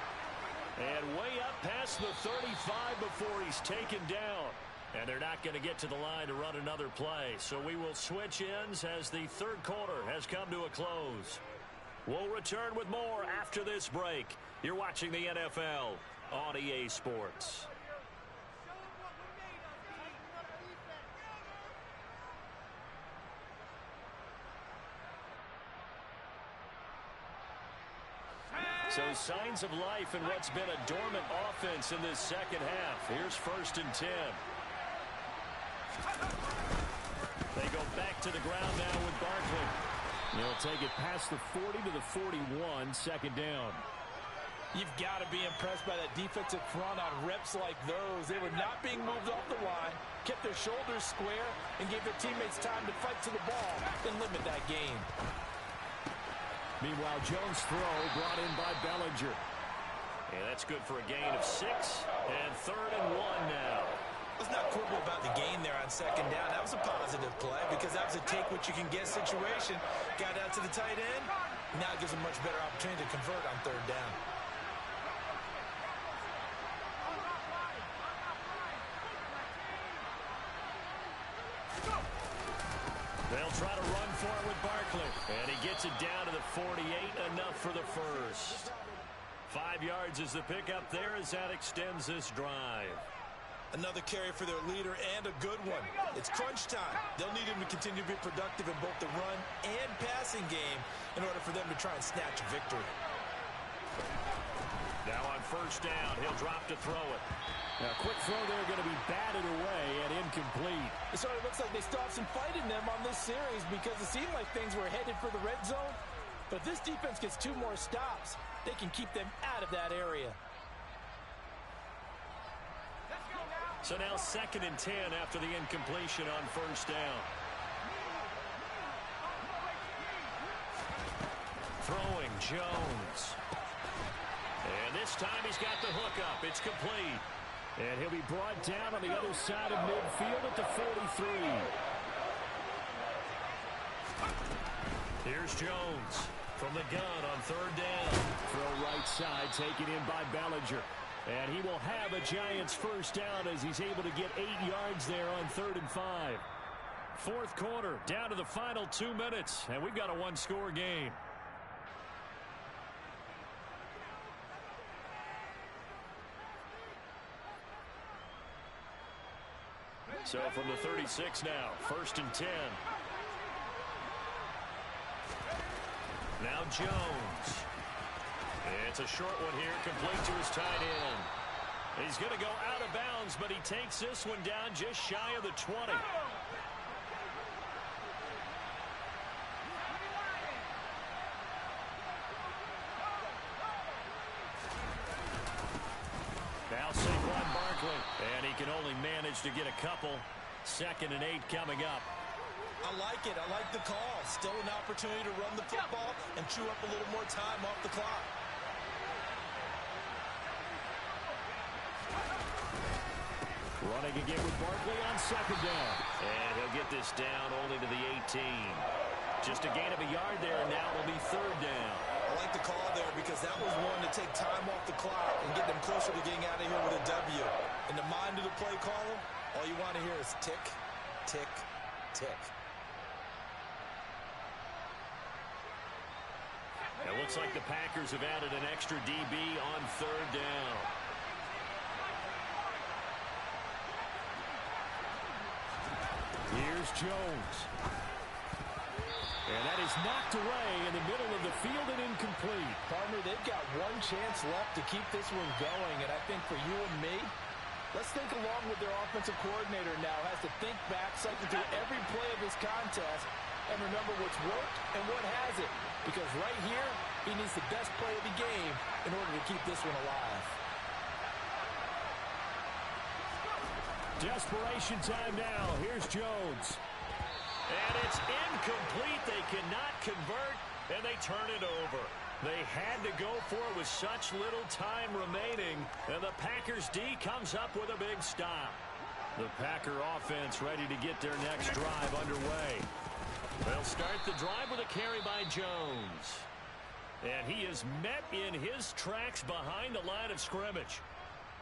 And way up past the 35 before he's taken down. And they're not going to get to the line to run another play. So we will switch ends as the third quarter has come to a close. We'll return with more after this break. You're watching the NFL on EA Sports. So signs of life in what's been a dormant offense in this second half. Here's 1st and 10. They go back to the ground now with Barkley. They'll take it past the 40 to the 41, 2nd down. You've got to be impressed by that defensive front on reps like those. They were not being moved off the line, kept their shoulders square, and gave their teammates time to fight to the ball and limit that gain. Meanwhile, Jones' throw brought in by Bellinger. And that's good for a gain of 6. And 3rd and 1 now. Let's not quibble about the gain there on 2nd down. That was a positive play because that was a take-what-you-can-get situation. Got out to the tight end. Now it gives a much better opportunity to convert on 3rd down. They'll try to run for it with Barkley. And he gets it down to the 48, enough for the first. 5 yards is the pickup there as that extends this drive. Another carry for their leader and a good one. It's crunch time. They'll need him to continue to be productive in both the run and passing game in order for them to try and snatch a victory. Now on 1st down, he'll drop to throw it. Now, quick throw there going to be batted away and incomplete. It sort of looks like they still have some fight in them on this series because it seemed like things were headed for the red zone. But if this defense gets 2 more stops, they can keep them out of that area. So now 2nd and 10 after the incompletion on 1st down. Throwing Jones. this time he's got the hook up. It's complete. And he'll be brought down on the other side of midfield at the 43. Here's Jones from the gun on third down. Throw right side, taken in by Bellinger. And he will have a Giants first down as he's able to get 8 yards there on 3rd and 5. Fourth quarter, down to the final 2 minutes, and we've got a one-score game. So from the 36 now, 1st and 10. Now Jones. It's a short one here, complete to his tight end. He's going to go out of bounds, but he takes this one down just shy of the 20. Now Saquon Barkley, and he can only manage to get a couple. 2nd and 8 coming up. I like it. I like the call. Still an opportunity to run the football and chew up a little more time off the clock. Running again with Barkley on 2nd down. And he'll get this down only to the 18. Just a gain of a yard there, and now it will be 3rd down. I like the call there because that was one to take time off the clock and get them closer to getting out of here with a W. In the mind of the play caller, all you want to hear is tick, tick, tick. It looks like the Packers have added an extra DB on 3rd down. Here's Jones. And that is knocked away in the middle of the field and incomplete. Partner, they've got one chance left to keep this one going, and I think for you and me, let's think along with their offensive coordinator now. Has to think back, cycle through every play of this contest, and remember what's worked and what hasn't. Because right here, he needs the best play of the game in order to keep this one alive. Desperation time now. Here's Jones. And it's incomplete. They cannot convert, and they turn it over. They had to go for it with such little time remaining, and the Packers D comes up with a big stop. The Packer offense ready to get their next drive underway. They'll start the drive with a carry by Jones. And he is met in his tracks behind the line of scrimmage.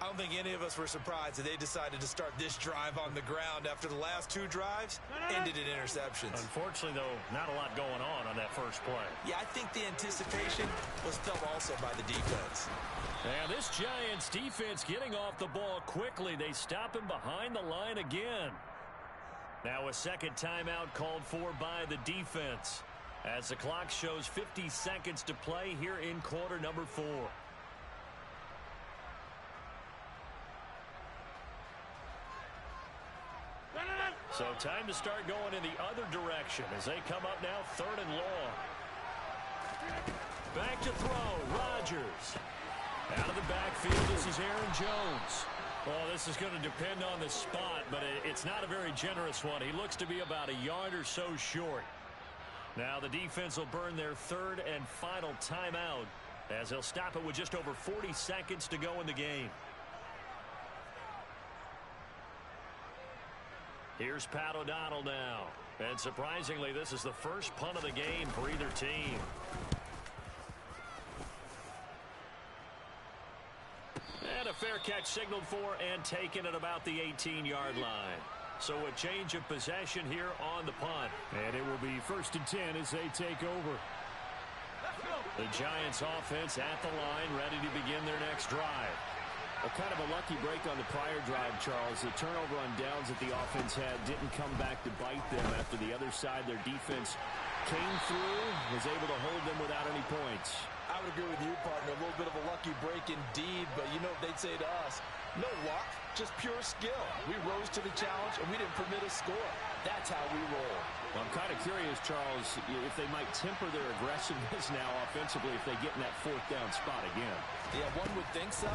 I don't think any of us were surprised that they decided to start this drive on the ground after the last 2 drives ended in interceptions. Unfortunately, though, not a lot going on that first play. Yeah, I think the anticipation was felt also by the defense. And this Giants defense getting off the ball quickly. They stop him behind the line again. Now a second timeout called for by the defense as the clock shows 50 seconds to play here in quarter number 4. So time to start going in the other direction as they come up now 3rd and long. Back to throw. Rodgers. Out of the backfield, this is Aaron Jones. Well, this is going to depend on the spot, but it's not a very generous one. He looks to be about a yard or so short. Now the defense will burn their 3rd and final timeout as they'll stop it with just over 40 seconds to go in the game. Here's Pat O'Donnell now. And surprisingly, this is the first punt of the game for either team. And a fair catch signaled for and taken at about the 18-yard line. So a change of possession here on the punt. And it will be 1st and 10 as they take over. The Giants offense at the line, ready to begin their next drive. A kind of a lucky break on the prior drive, Charles. The turnover on downs that the offense had didn't come back to bite them after the other side. Their defense came through, was able to hold them without any points. I would agree with you, partner. A little bit of a lucky break indeed, but you know what they'd say to us? No luck, just pure skill. We rose to the challenge, and we didn't permit a score. That's how we roll. Well, I'm kind of curious, Charles, if they might temper their aggressiveness now offensively if they get in that 4th down spot again. Yeah, one would think so,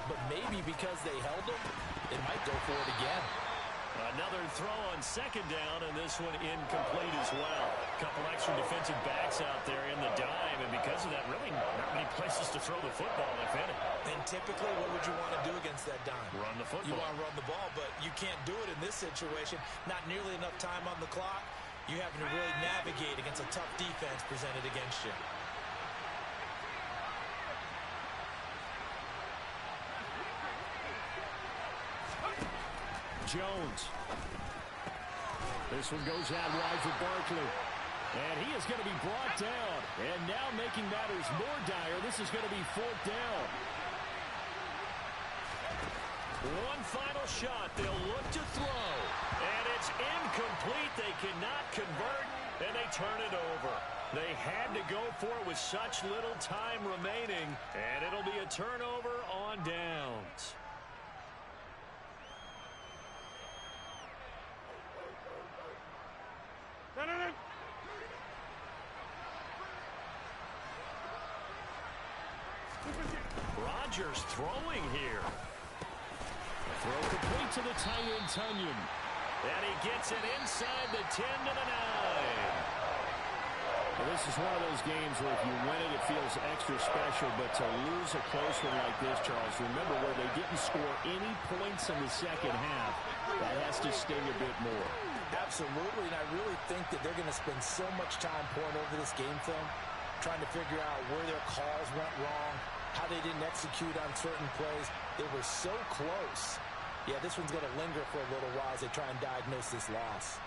but maybe because they held them, they might go for it again. Another throw on second down, and this one incomplete as well. A couple extra defensive backs out there in the dime, and because of that, really not many places to throw the football, if any. And typically, what would you want to do against that dime? Run the football. You want to run the ball, but you can't do it in this situation. Not nearly enough time on the clock. You're having to really navigate against a tough defense presented against you. Jones. This one goes out wide for Barkley. And he is going to be brought down. And now making matters more dire, this is going to be fourth down. One final shot. They'll look to throw. And it's incomplete. They cannot convert, and they turn it over. They had to go for it with such little time remaining, and it'll be a turnover on downs. Rodgers throwing here. Throw complete to the tight end, Tunyon. And he gets it inside the 10 to the 9. Well, this is one of those games where if you win it, it feels extra special. But to lose a close one like this, Charles, remember where they didn't score any points in the second half. That has to sting a bit more. Absolutely, and I really think that they're going to spend so much time pouring over this game film, trying to figure out where their calls went wrong, how they didn't execute on certain plays. They were so close. Yeah, this one's going to linger for a little while as they try and diagnose this loss.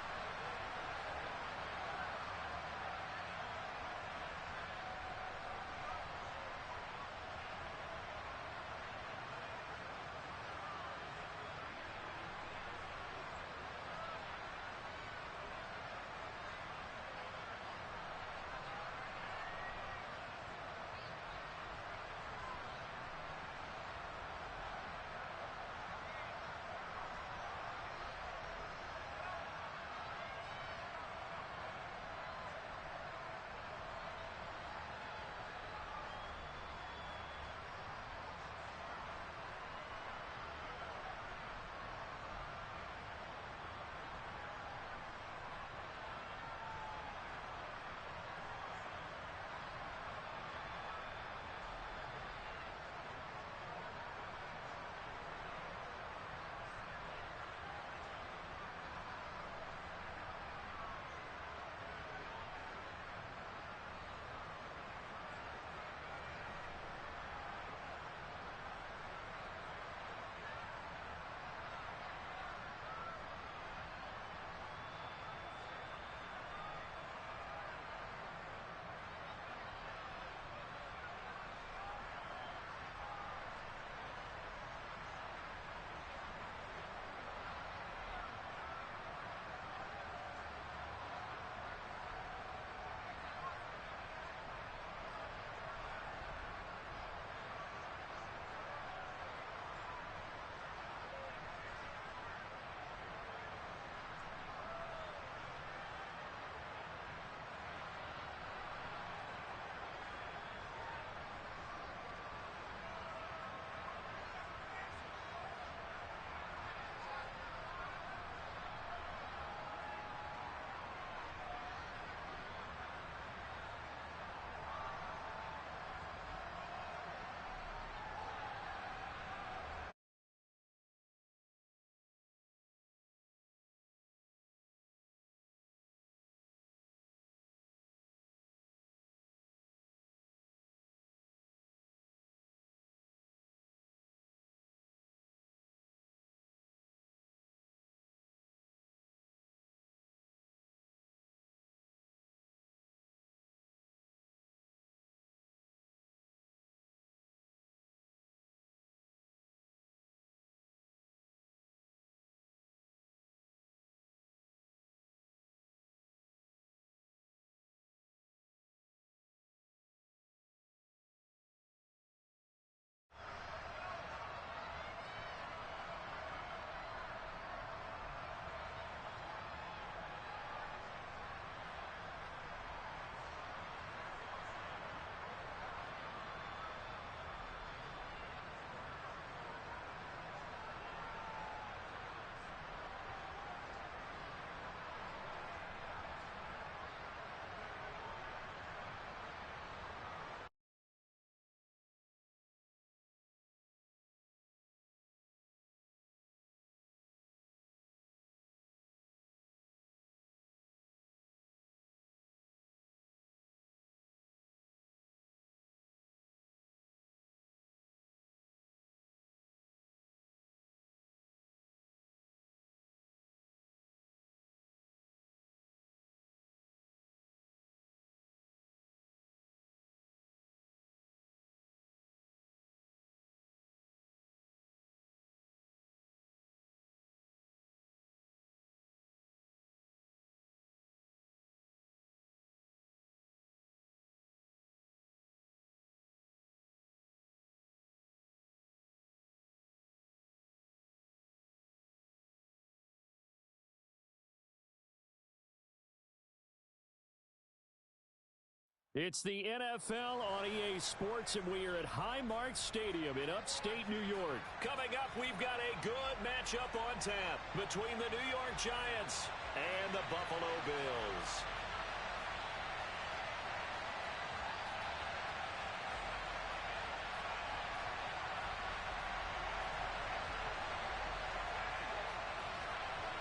It's the NFL on EA Sports, and we are at Highmark Stadium in upstate New York. Coming up, we've got a good matchup on tap between the New York Giants and the Buffalo Bills.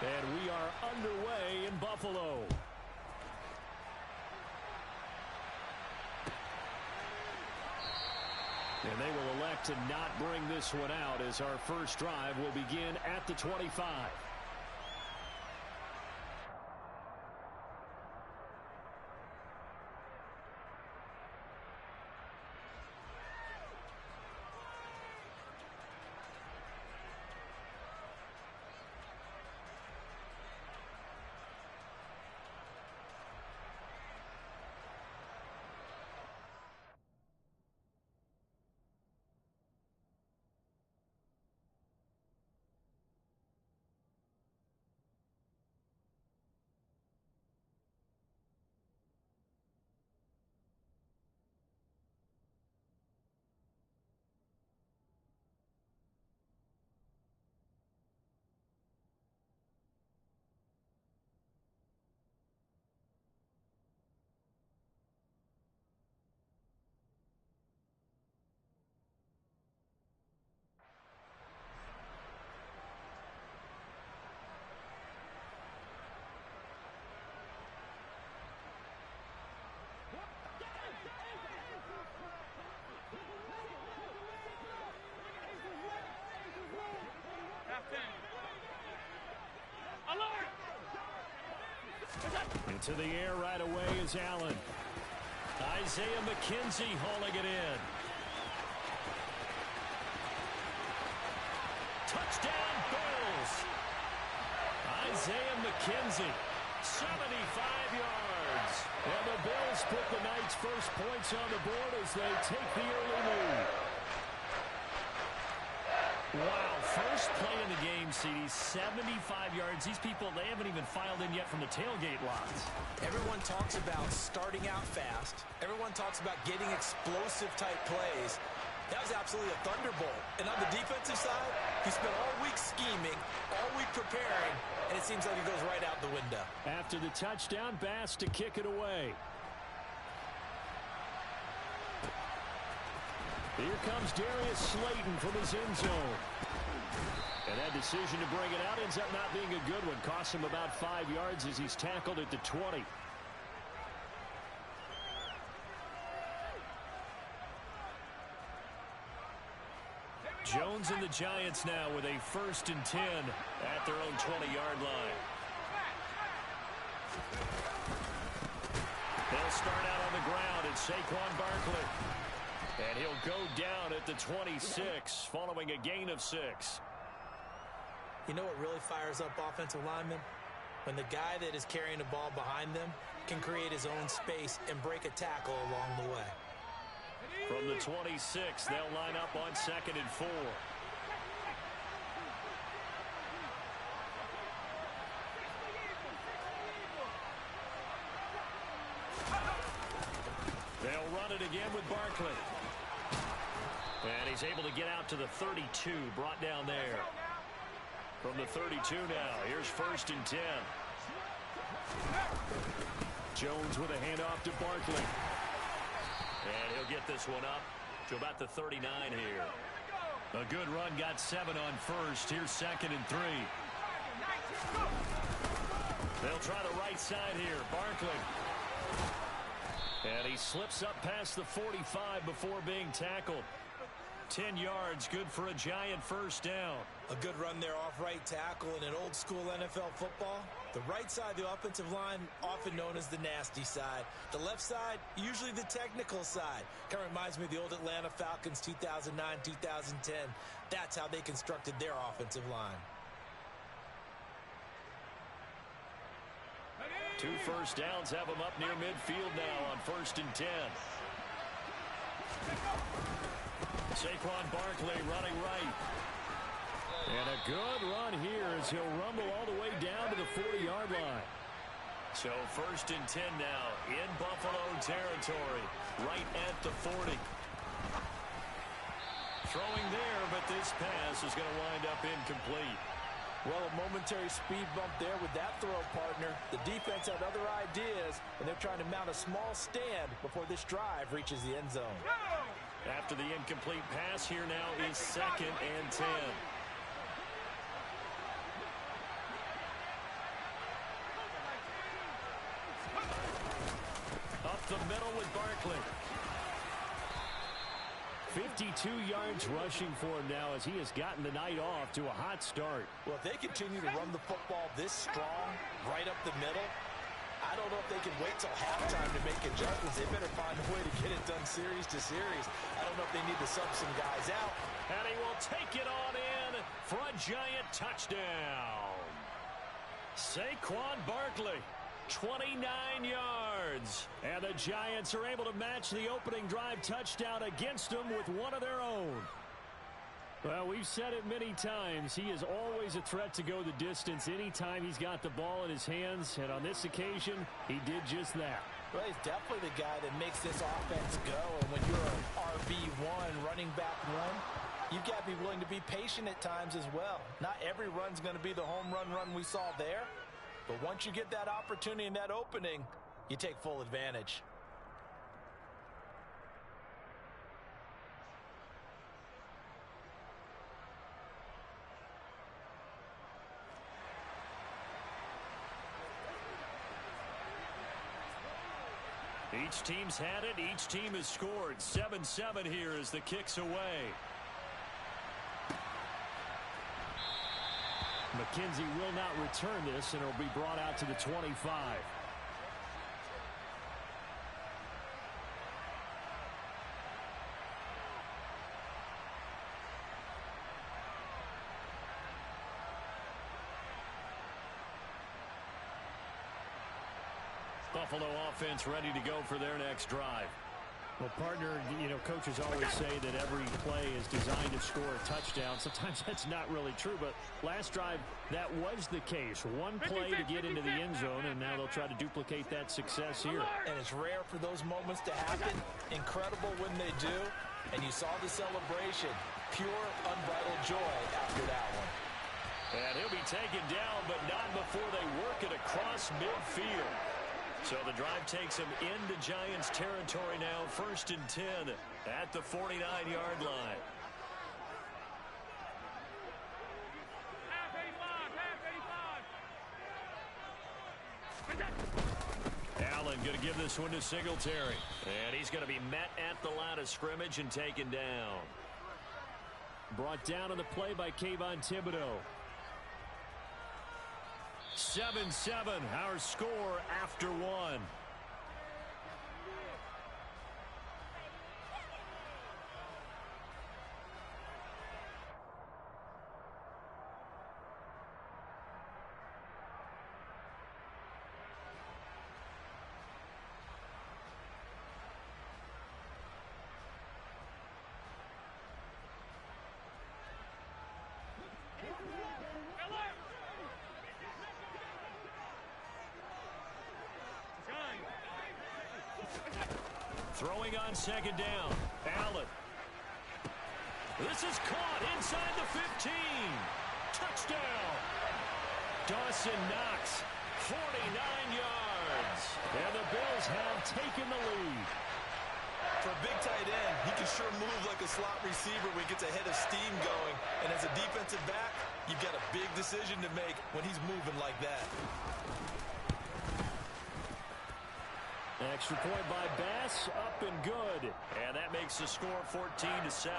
And we are underway in Buffalo. And they will elect to not bring this one out as our first drive will begin at the 25. Into the air right away is Allen. Isaiah McKenzie hauling it in. Touchdown, Bills. Isaiah McKenzie, 75 yards. And the Bills put the night's first points on the board as they take the early lead. Wow, first play in the game, CD, 75 yards. These people, they haven't even filed in yet from the tailgate lots. Everyone talks about starting out fast. Everyone talks about getting explosive-type plays. That was absolutely a thunderbolt. And on the defensive side, he spent all week scheming, all week preparing, and it seems like it goes right out the window. After the touchdown, Bass to kick it away. Here comes Darius Slayton from his end zone. And that decision to bring it out ends up not being a good one. Costs him about 5 yards as he's tackled at the 20. Jones and the Giants now with a 1st and 10 at their own 20-yard line. They'll start out on the ground. It's Saquon Barkley. And he'll go down at the 26 following a gain of 6. You know what really fires up offensive linemen? When the guy that is carrying the ball behind them can create his own space and break a tackle along the way. From the 26, they'll line up on 2nd and 4. They'll run it again with Barkley. And he's able to get out to the 32, brought down there. From the 32 now, here's 1st and 10. Jones with a handoff to Barkley. And he'll get this one up to about the 39 here. A good run, got 7 on 1st. Here's 2nd and 3. They'll try the right side here. Barkley. And he slips up past the 45 before being tackled. 10 yards, good for a Giant 1st down. A good run there off right tackle in an old school NFL football. The right side, the offensive line, often known as the nasty side. The left side, usually the technical side. Kind of reminds me of the old Atlanta Falcons 2009, 2010. That's how they constructed their offensive line. 2 first downs have them up near midfield now on 1st and 10. Saquon Barkley running right. And a good run here as he'll rumble all the way down to the 40-yard line. So 1st and 10 now in Buffalo territory, right at the 40. Throwing there, but this pass is going to wind up incomplete. Well, a momentary speed bump there with that throw, partner. The defense had other ideas, and they're trying to mount a small stand before this drive reaches the end zone. After the incomplete pass, here now is 2nd and 10. Up the middle with Barkley. 52 yards rushing for him now as he has gotten the night off to a hot start. Well, if they continue to run the football this strong, right up the middle, I don't know if they can wait till halftime to make adjustments. They better find a way to get it done series to series. I don't know if they need to sub some guys out. And he will take it on in for a giant touchdown. Saquon Barkley. 29 yards. And the Giants are able to match the opening drive touchdown against them with one of their own. Well, we've said it many times. He is always a threat to go the distance anytime he's got the ball in his hands. And on this occasion, he did just that. Well, he's definitely the guy that makes this offense go. And when you're an RB1, running back one, you've got to be willing to be patient at times as well. Not every run's going to be the home run we saw there. But once you get that opportunity and that opening, you take full advantage. Each team's had it. Each team has scored. 7-7 here as the kick's away. McKenzie will not return this, and it'll be brought out to the 25. Buffalo offense ready to go for their next drive. Well, partner, you know, coaches always say that every play is designed to score a touchdown. Sometimes that's not really true, but last drive, that was the case. One play to get into the end zone, and now they'll try to duplicate that success here. And it's rare for those moments to happen. Incredible when they do. And you saw the celebration. Pure, unbridled joy after that one. And he'll be taken down, but not before they work it across midfield. So the drive takes him into Giants territory now, 1st and 10 at the 49-yard line. Allen going to give this one to Singletary. And he's going to be met at the line of scrimmage and taken down. Brought down on the play by Kayvon Thibodeau. 7-7, our score after one. Throwing on 2nd down. Allen. This is caught inside the 15. Touchdown. Dawson Knox, 49 yards. And the Bills have taken the lead. For a big tight end, he can sure move like a slot receiver when he gets a head of steam going. And as a defensive back, you've got a big decision to make when he's moving like that. Extra point by Bass, up and good. And that makes the score 14-7.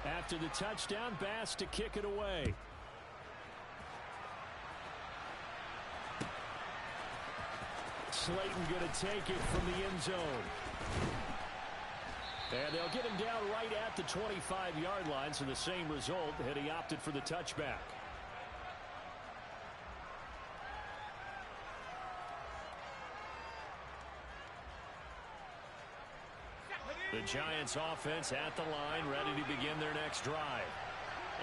After the touchdown, Bass to kick it away. Slayton going to take it from the end zone. And they'll get him down right at the 25-yard line, so the same result, and he opted for the touchback. The Giants offense at the line, ready to begin their next drive.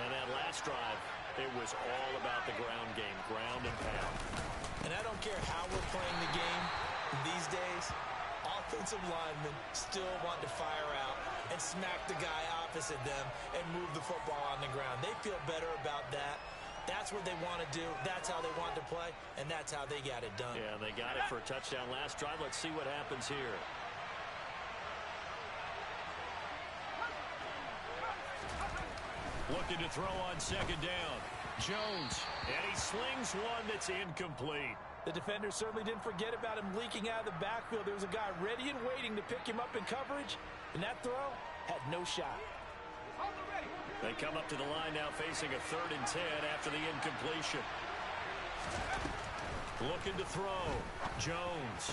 And that last drive, it was all about the ground game, ground and pound. And I don't care how we're playing the game these days, offensive linemen still want to fire out and smack the guy opposite them and move the football on the ground. They feel better about that. That's what they want to do. That's how they want to play, and that's how they got it done. Yeah, they got it for a touchdown last drive. Let's see what happens here. Looking to throw on second down. Jones, and he slings one that's incomplete. The defender certainly didn't forget about him leaking out of the backfield. There was a guy ready and waiting to pick him up in coverage, and that throw had no shot. They come up to the line now facing a 3rd and 10 after the incompletion. Looking to throw. Jones.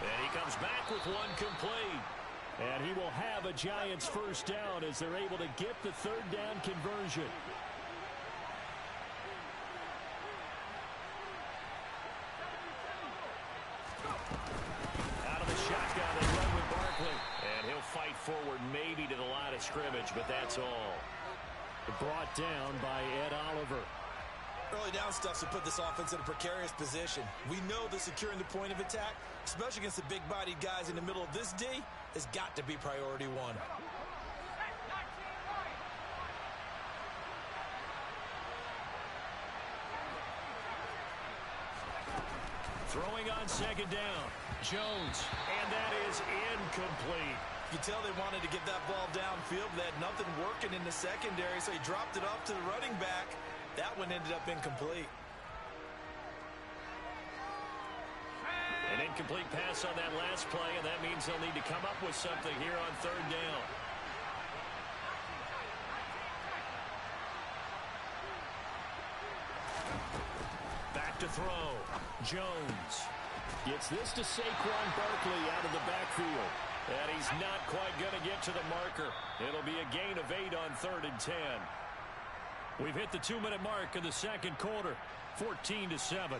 And he comes back with one complete. And he will have a Giants first down as they're able to get the 3rd down conversion. Out of the shotgun, they run with Barkley. And he'll fight forward maybe to the line of scrimmage, but that's all. Brought down by Ed Oliver. Early down stuff to put this offense in a precarious position. We know that securing the point of attack, especially against the big-bodied guys in the middle of this D, has got to be priority one. Throwing on second down. Jones. And that is incomplete. You can tell they wanted to get that ball downfield. They had nothing working in the secondary, so he dropped it off to the running back. That one ended up incomplete. An incomplete pass on that last play, and that means they'll need to come up with something here on 3rd down. Back to throw. Jones gets this to Saquon Barkley out of the backfield. And he's not quite going to get to the marker. It'll be a gain of 8 on 3rd and 10. We've hit the 2-minute mark in the second quarter, 14-7.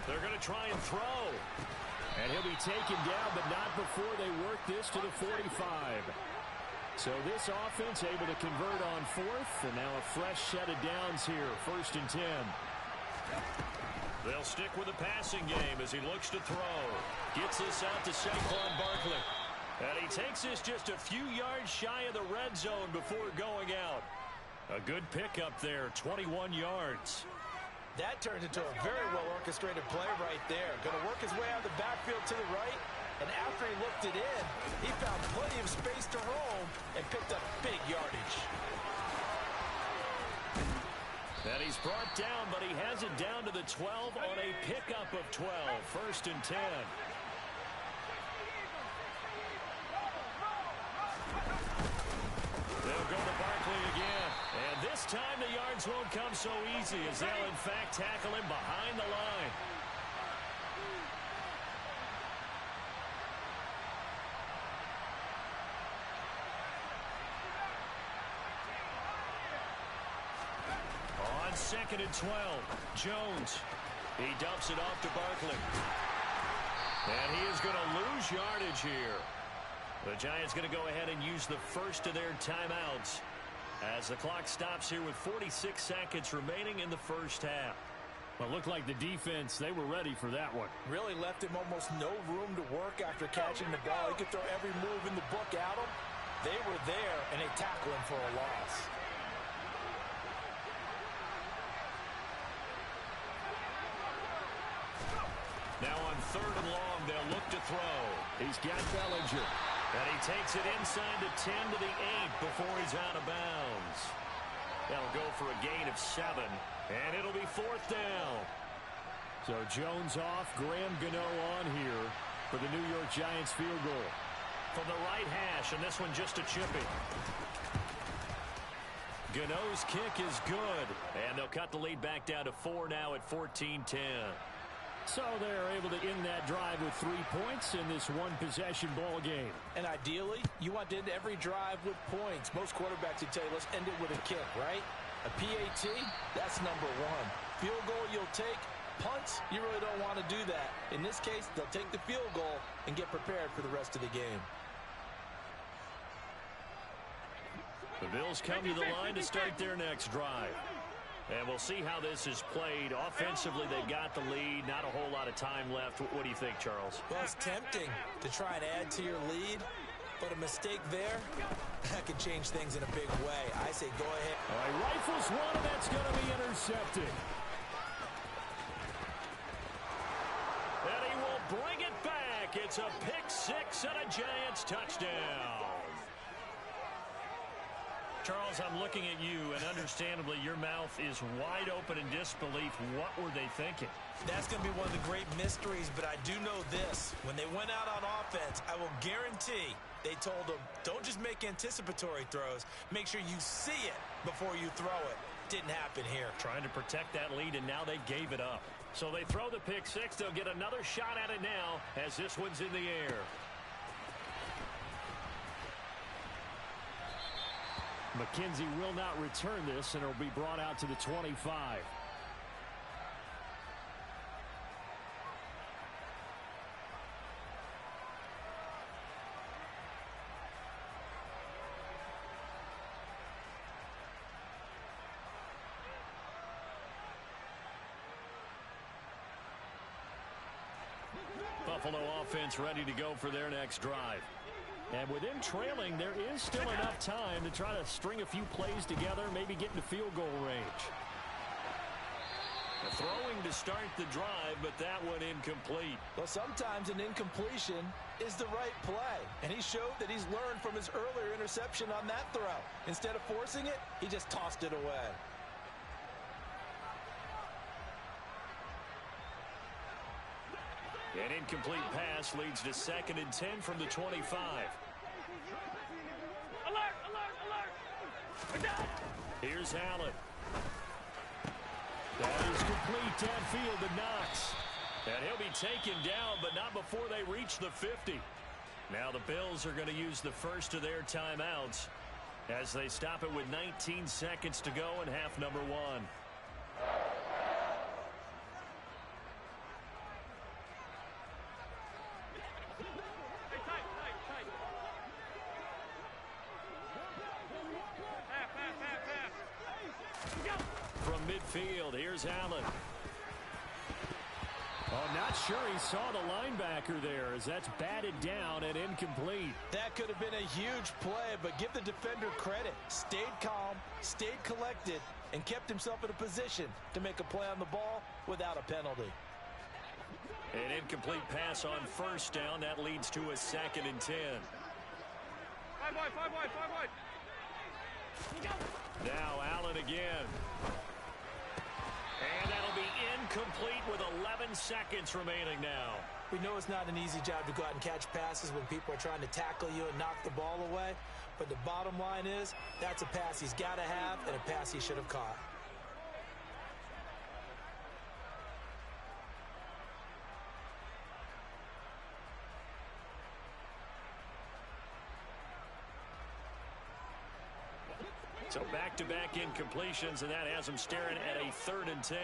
They're going to try and throw. And he'll be taken down, but not before they work this to the 45. So this offense able to convert on 4th, and now a fresh set of downs here, 1st and 10. They'll stick with the passing game as he looks to throw. Gets this out to Saquon Barkley. And he takes this just a few yards shy of the red zone before going out. A good pickup there, 21 yards. That turned into a very well-orchestrated play right there. Going to work his way out of the backfield to the right. And after he looked it in, he found plenty of space to roam and picked up big yardage. And he's brought down, but he has it down to the 12 on a pickup of 12. 1st and 10. They'll go to Barkley again. And this time the yards won't come so easy as they'll in fact tackle him behind the line. On 2nd and 12, Jones. He dumps it off to Barkley. And he is going to lose yardage here. The Giants going to go ahead and use the first of their timeouts as the clock stops here with 46 seconds remaining in the first half. Well, it looked like the defense, they were ready for that one. Really left him almost no room to work after catching the ball. He could throw every move in the book at him. They were there, and they tackled him for a loss. Now on 3rd and long, they'll look to throw. He's got Bellinger. And he takes it inside the 10 to the 8 before he's out of bounds. That'll go for a gain of 7. And it'll be 4th down. So Jones off, Graham Gano on here for the New York Giants field goal. From the right hash, and this one just a chipping. Gano's kick is good. And they'll cut the lead back down to 4 now at 14-10. So they're able to end that drive with 3 points in this one-possession ball game. And ideally, you want to end every drive with points. Most quarterbacks would tell you, let's end it with a kick, right? A PAT, that's number one. Field goal you'll take. Punts, you really don't want to do that. In this case, they'll take the field goal and get prepared for the rest of the game. The Bills come to the line to start their next drive. And we'll see how this is played. Offensively, they've got the lead. Not a whole lot of time left. What do you think, Charles? Well, it's tempting to try and add to your lead, but a mistake there, that could change things in a big way. I say go ahead. All right, rifles one, and that's going to be intercepted. And he will bring it back. It's a pick six and a Giants touchdown. Charles, I'm looking at you, and understandably, your mouth is wide open in disbelief. What were they thinking? That's going to be one of the great mysteries, but I do know this. When they went out on offense, I will guarantee they told them, don't just make anticipatory throws. Make sure you see it before you throw it. Didn't happen here. Trying to protect that lead, and now they gave it up. So they throw the pick six. They'll get another shot at it now as this one's in the air. McKenzie will not return this, and it'll be brought out to the 25. Buffalo offense ready to go for their next drive. And with them trailing, there is still enough time to try to string a few plays together, maybe get into field goal range. Throwing to start the drive, but that one incomplete. Well, sometimes an incompletion is the right play. And he showed that he's learned from his earlier interception on that throw. Instead of forcing it, he just tossed it away. An incomplete pass leads to 2nd and 10 from the 25. Alert, alert, alert. Here's Allen. That is complete downfield to Knox. And he'll be taken down, but not before they reach the 50. Now the Bills are going to use the first of their timeouts as they stop it with 19 seconds to go in half number 1. From midfield, here's Allen. Oh, not sure he saw the linebacker there as that's batted down and incomplete. That could have been a huge play, but give the defender credit. Stayed calm, stayed collected, and kept himself in a position to make a play on the ball without a penalty. An incomplete pass on first down. That leads to a 2nd and 10. Five wide. Now Allen again. And that'll be incomplete with 11 seconds remaining now. We know it's not an easy job to go out and catch passes when people are trying to tackle you and knock the ball away. But the bottom line is, that's a pass he's got to have and a pass he should have caught. So back-to-back incompletions, and that has them staring at a 3rd and 10.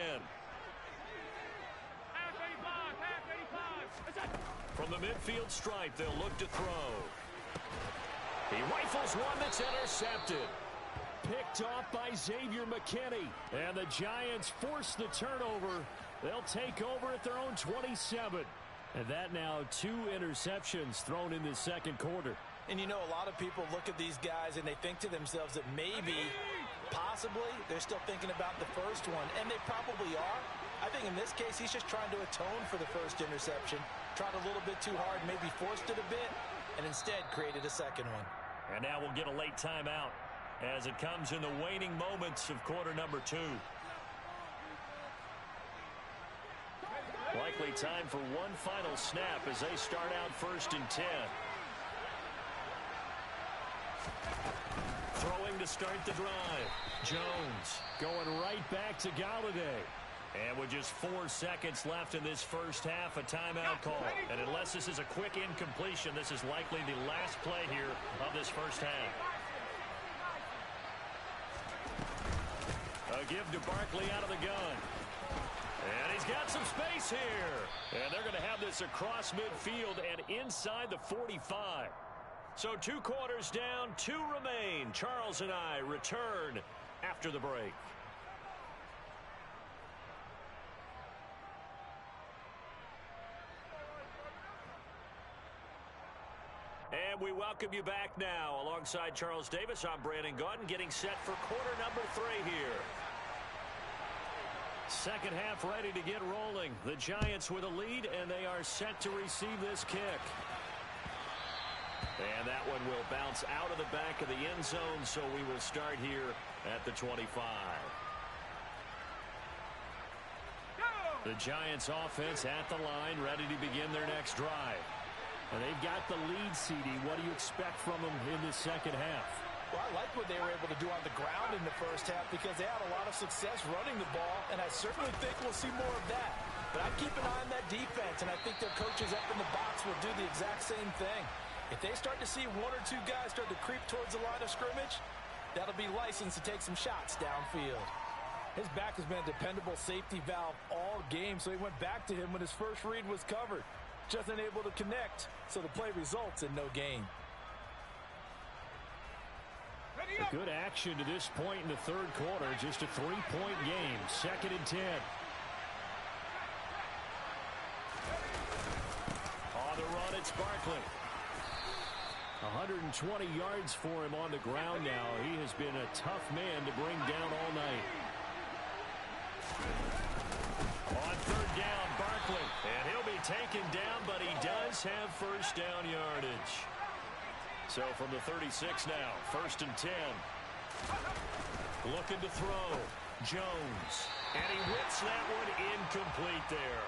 From the midfield stripe, they'll look to throw. He rifles one that's intercepted. Picked off by Xavier McKinney. And the Giants force the turnover. They'll take over at their own 27. And that now 2 interceptions thrown in the second quarter. And you know, a lot of people look at these guys and they think to themselves that maybe, possibly, they're still thinking about the first one. And they probably are. I think in this case, he's just trying to atone for the first interception. Tried a little bit too hard, maybe forced it a bit, and instead created a second one. And now we'll get a late timeout as it comes in the waning moments of quarter number 2. Likely time for one final snap as they start out 1st and 10. Throwing to to start the drive. Jones going right back to Galladay. And with just 4 seconds left in this first half, a timeout call. And unless this is a quick incompletion, this is likely the last play here of this first half. A give to Barkley out of the gun. And he's got some space here. And they're going to have this across midfield and inside the 45. So 2 quarters down, 2 remain. Charles and I return after the break. And we welcome you back now. Alongside Charles Davis, I'm Brandon Gaudin, getting set for quarter number 3 here. Second half ready to get rolling. The Giants with a lead, and they are set to receive this kick. And that one will bounce out of the back of the end zone, so we will start here at the 25. The Giants offense at the line, ready to begin their next drive. And they've got the lead, CD. What do you expect from them in the second half? Well, I like what they were able to do on the ground in the first half because they had a lot of success running the ball, and I certainly think we'll see more of that. But I'd keep an eye on that defense, and I think their coaches up in the box will do the exact same thing. If they start to see 1 or 2 guys start to creep towards the line of scrimmage, that'll be licensed to take some shots downfield. His back has been a dependable safety valve all game, so he went back to him when his first read was covered. Just unable to connect, so the play results in no gain. A good action to this point in the third quarter. Just a 3-point game. 2nd and 10. On the run, it's Barkley. 120 yards for him on the ground now. He has been a tough man to bring down all night. On 3rd down, Barkley. And he'll be taken down, but he does have first down yardage. So from the 36 now, 1st and 10. Looking to throw. Jones. And he whips that one incomplete there.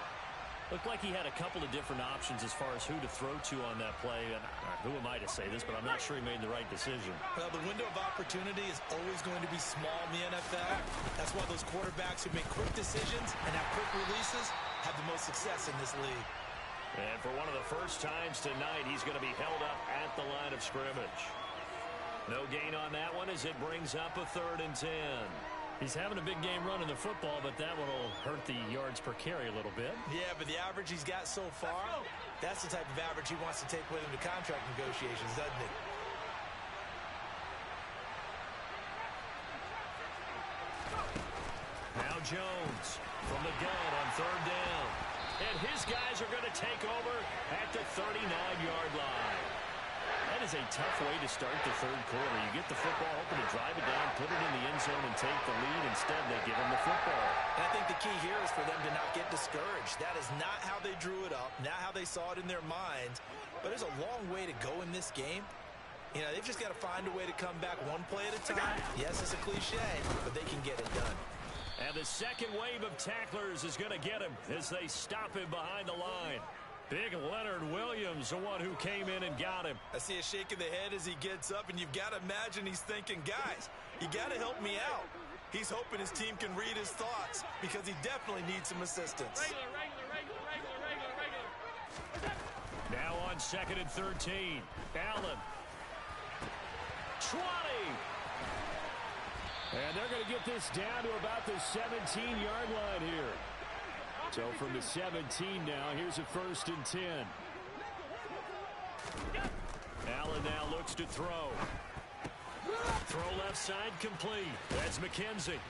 Looked like he had a couple of different options as far as who to throw to on that play. And who am I to say this, but I'm not sure he made the right decision. Well, the window of opportunity is always going to be small in the NFL. That's why those quarterbacks who make quick decisions and have quick releases have the most success in this league. And for one of the first times tonight, he's going to be held up at the line of scrimmage. No gain on that one as it brings up a 3rd and 10. He's having a big game running the football, but that one will hurt the yards per carry a little bit. Yeah, but the average he's got so far, that's the type of average he wants to take with him to contract negotiations, doesn't he? Now Jones from the gun on 3rd down. And his guys are going to take over at the 39-yard line. That is a tough way to start the third quarter. You get the football, hoping to drive it down, put it in the end zone, and take the lead. Instead, they give him the football. And I think the key here is for them to not get discouraged. That is not how they drew it up, not how they saw it in their minds. But there's a long way to go in this game. You know, they've just got to find a way to come back one play at a time. Yes, it's a cliche, but they can get it done. And the second wave of tacklers is going to get him as they stop him behind the line. Big Leonard Williams, the one who came in and got him. I see a shake of the head as he gets up, and you've got to imagine he's thinking, guys, you got to help me out. He's hoping his team can read his thoughts because he definitely needs some assistance. Now on 2nd and 13. Allen. 20. And they're going to get this down to about the 17-yard line here. So from the 17 now, here's a 1st and 10. Allen now looks to throw. Throw left side complete. That's McKenzie.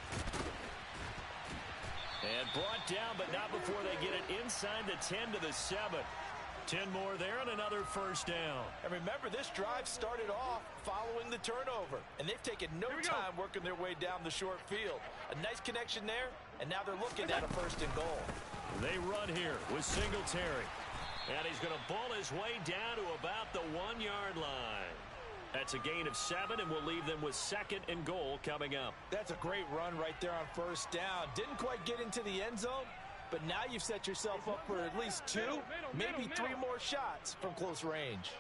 And brought down, but not before they get it inside the 10 to the 7. 10 more there and another 1st down. And remember, this drive started off following the turnover, and they've taken no time working their way down the short field. A nice connection there, and now they're looking at a 1st and goal. They run here with Singletary. And he's going to bull his way down to about the 1-yard line. That's a gain of 7, and we'll leave them with 2nd and goal coming up. That's a great run right there on 1st down. Didn't quite get into the end zone, but now you've set yourself up for at least 2, maybe 3 more shots from close range.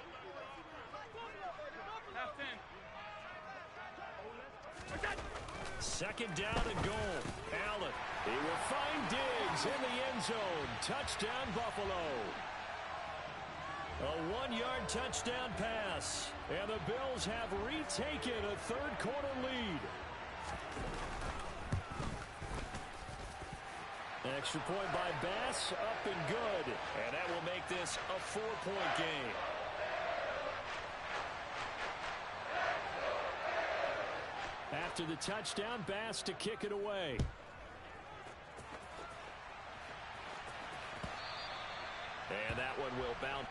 Second down and goal. Allen. He will find Diggs in the end zone. Touchdown, Buffalo. A 1-yard touchdown pass. And the Bills have retaken a third-quarter lead. Extra point by Bass, up and good. And that will make this a 4-point game. After the touchdown, Bass to kick it away. And that one will bounce.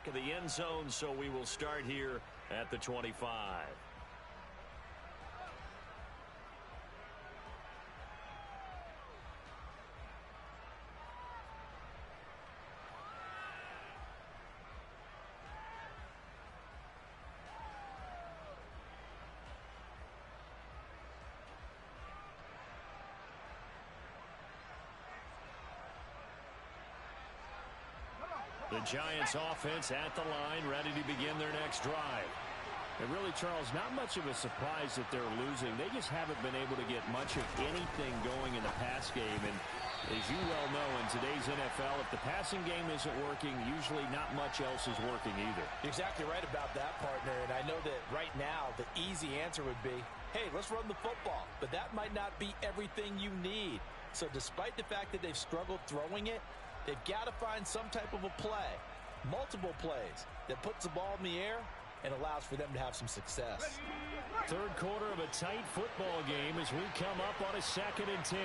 Of the end zone, so we will start here at the 25. The Giants offense at the line, ready to begin their next drive. And really, Charles, not much of a surprise that they're losing. They just haven't been able to get much of anything going in the pass game. And as you well know, in today's NFL, if the passing game isn't working, usually not much else is working either. You're exactly right about that, partner. And I know that right now the easy answer would be, hey, let's run the football. But that might not be everything you need. So despite the fact that they've struggled throwing it, they've got to find some type of a play, multiple plays, that puts the ball in the air and allows for them to have some success. Third quarter of a tight football game as we come up on a 2nd and 10.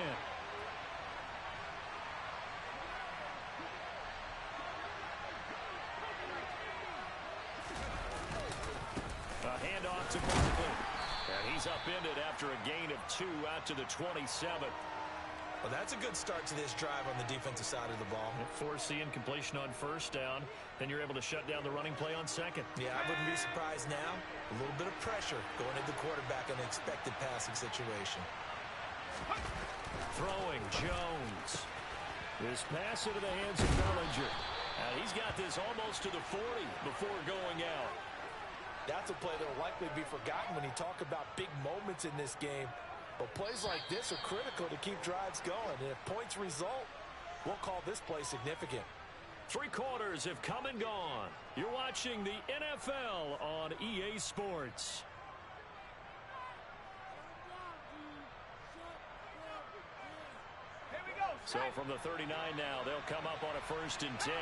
A handoff to Barkley. And he's upended after a gain of 2 out to the 27. Well, that's a good start to this drive on the defensive side of the ball. Force the incompletion on first down. Then you're able to shut down the running play on second. Yeah, I wouldn't be surprised now. A little bit of pressure going into the quarterback in an expected passing situation. Throwing Jones. This pass into the hands of Bellinger. He's got this almost to the 40 before going out. That's a play that will likely be forgotten when you talk about big moments in this game. But plays like this are critical to keep drives going. And if points result, we'll call this play significant. 3 quarters have come and gone. You're watching the NFL on EA Sports. So from the 39 now, they'll come up on a 1st and 10.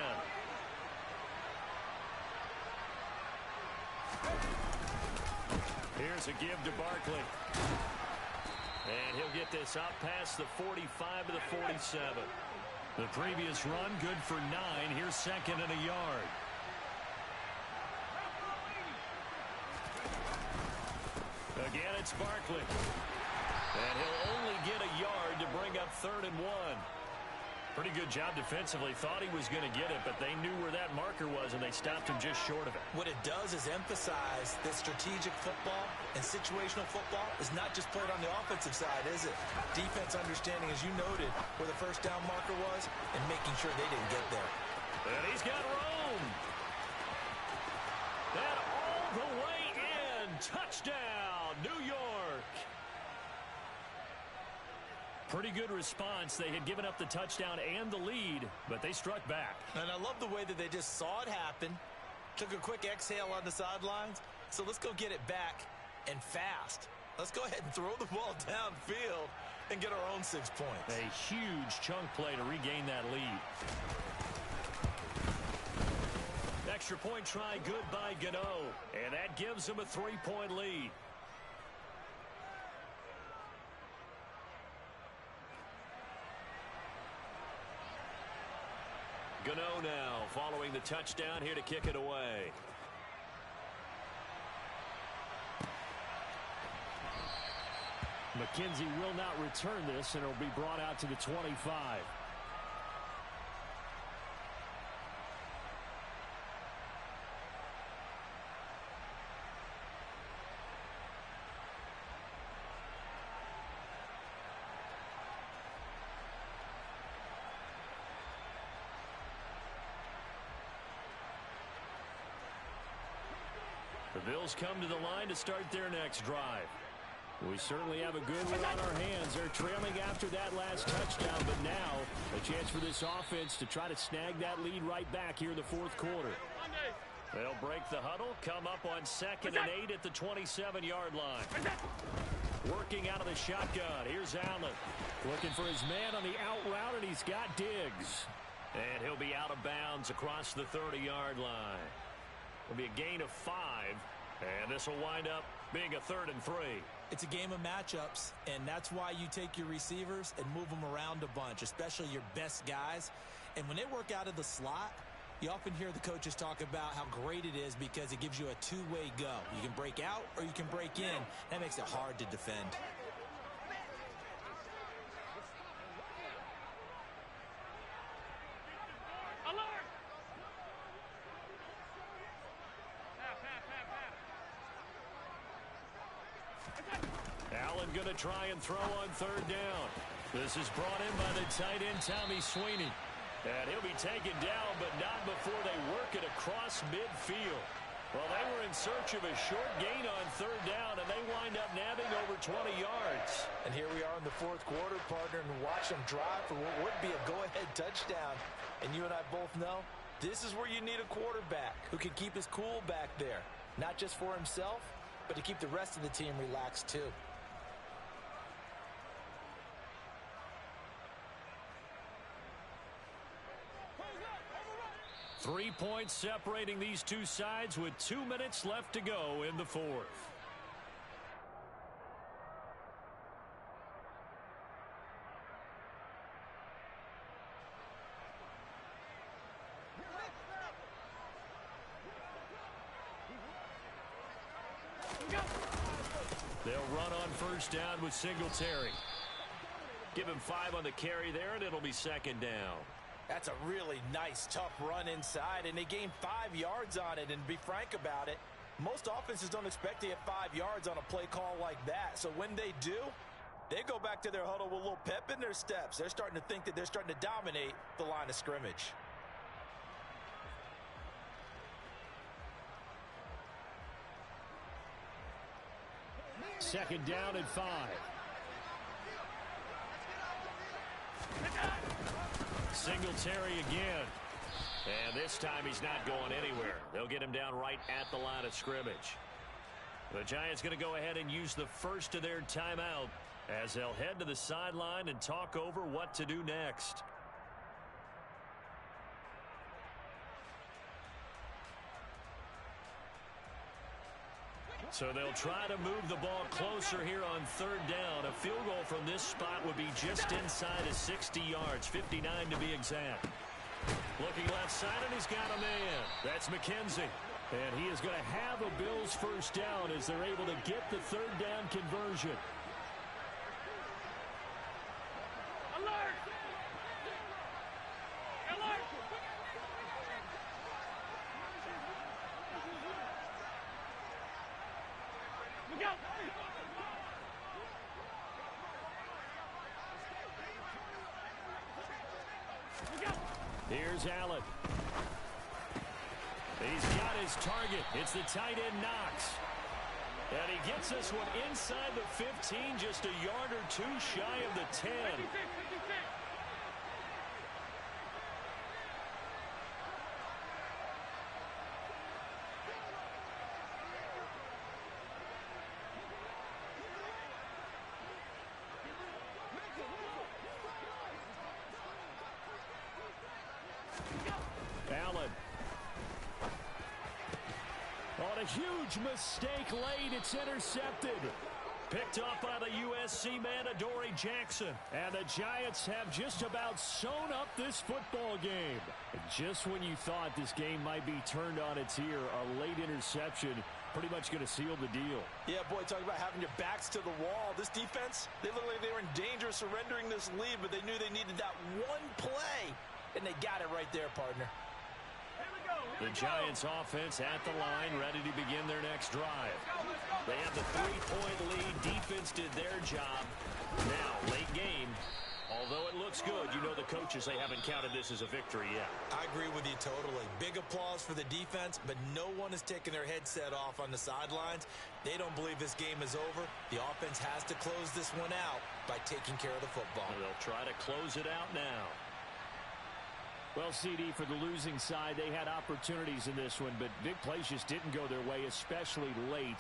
Here's a give to Barkley. And he'll get this up past the 45 to the 47. The previous run, good for 9. Here's 2nd and a yard. Again, it's Barkley. And he'll only get a yard to bring up 3rd and 1. Pretty good job defensively. Thought he was going to get it, but they knew where that marker was, and they stopped him just short of it. What it does is emphasize that strategic football and situational football is not just played on the offensive side, is it? Defense understanding, as you noted, where the first down marker was and making sure they didn't get there. And he's got room. And all the way in. Touchdown, New York. Pretty good response. They had given up the touchdown and the lead, but they struck back. And I love the way that they just saw it happen, took a quick exhale on the sidelines. So let's go get it back and fast. Let's go ahead and throw the ball downfield and get our own 6 points. A huge chunk play to regain that lead. Extra point try, good by Gano. And that gives them a 3-point lead. Gano now following the touchdown here to kick it away. McKenzie will not return this, and it'll be brought out to the 25. The Bills come to the line to start their next drive. We certainly have a good one on our hands. They're trailing after that last touchdown, but now a chance for this offense to try to snag that lead right back here in the fourth quarter. They'll break the huddle, come up on 2nd and 8 at the 27-yard line. Working out of the shotgun. Here's Allen. Looking for his man on the out route, and he's got Diggs. And he'll be out of bounds across the 30-yard line. It'll be a gain of 5, and this will wind up being a 3rd and 3. It's a game of matchups, and that's why you take your receivers and move them around a bunch, especially your best guys. And when they work out of the slot, you often hear the coaches talk about how great it is because it gives you a two-way go. You can break out or you can break in. That makes it hard to defend. Allen going to try and throw on 3rd down. This is brought in by the tight end, Tommy Sweeney. And he'll be taken down, but not before they work it across midfield. Well, they were in search of a short gain on 3rd down, and they wind up nabbing over 20 yards. And here we are in the fourth quarter, partner, and watch them drive for what would be a go-ahead touchdown. And you and I both know this is where you need a quarterback who can keep his cool back there, not just for himself, but to keep the rest of the team relaxed too. Three points separating these two sides with 2 minutes left to go in the fourth. They'll run on 1st down with Singletary. Give him 5 on the carry there, and it'll be 2nd down. That's a really nice, tough run inside, and they gained 5 yards on it. And to be frank about it, most offenses don't expect to get 5 yards on a play call like that. So when they do, they go back to their huddle with a little pep in their steps. They're starting to think that they're starting to dominate the line of scrimmage. Second down and 5. Singletary again. And this time he's not going anywhere. They'll get him down right at the line of scrimmage. The Giants going to go ahead and use the first of their timeout as they'll head to the sideline and talk over what to do next. So they'll try to move the ball closer here on 3rd down. A field goal from this spot would be just inside of 60 yards, 59 to be exact. Looking left side, and he's got a man. That's McKenzie. And he is going to have a Bills 1st down as they're able to get the 3rd down conversion. Alert! Alert! Look out! Look out! Here's Allen. He's got his target. It's the tight end Knox. And he gets this one inside the 15, just a yard or two shy of the 10. 56. Allen. On a huge mistake late, it's intercepted. Picked off by the USC man, Adoree Jackson. And the Giants have just about sewn up this football game. And just when you thought this game might be turned on its ear, a late interception pretty much going to seal the deal. Yeah, boy, talk about having your backs to the wall. This defense, they looked like they were in danger of surrendering this lead, but they knew they needed that one play, and they got it right there, partner. The Giants offense at the line, ready to begin their next drive. They have the 3-point lead. Defense did their job. Now, late game. Although it looks good, you know the coaches, they haven't counted this as a victory yet. I agree with you totally. Big applause for the defense, but no one is taking their headset off on the sidelines. They don't believe this game is over. The offense has to close this one out by taking care of the football. And they'll try to close it out now. Well, CD, for the losing side, they had opportunities in this one, but big plays just didn't go their way, especially late.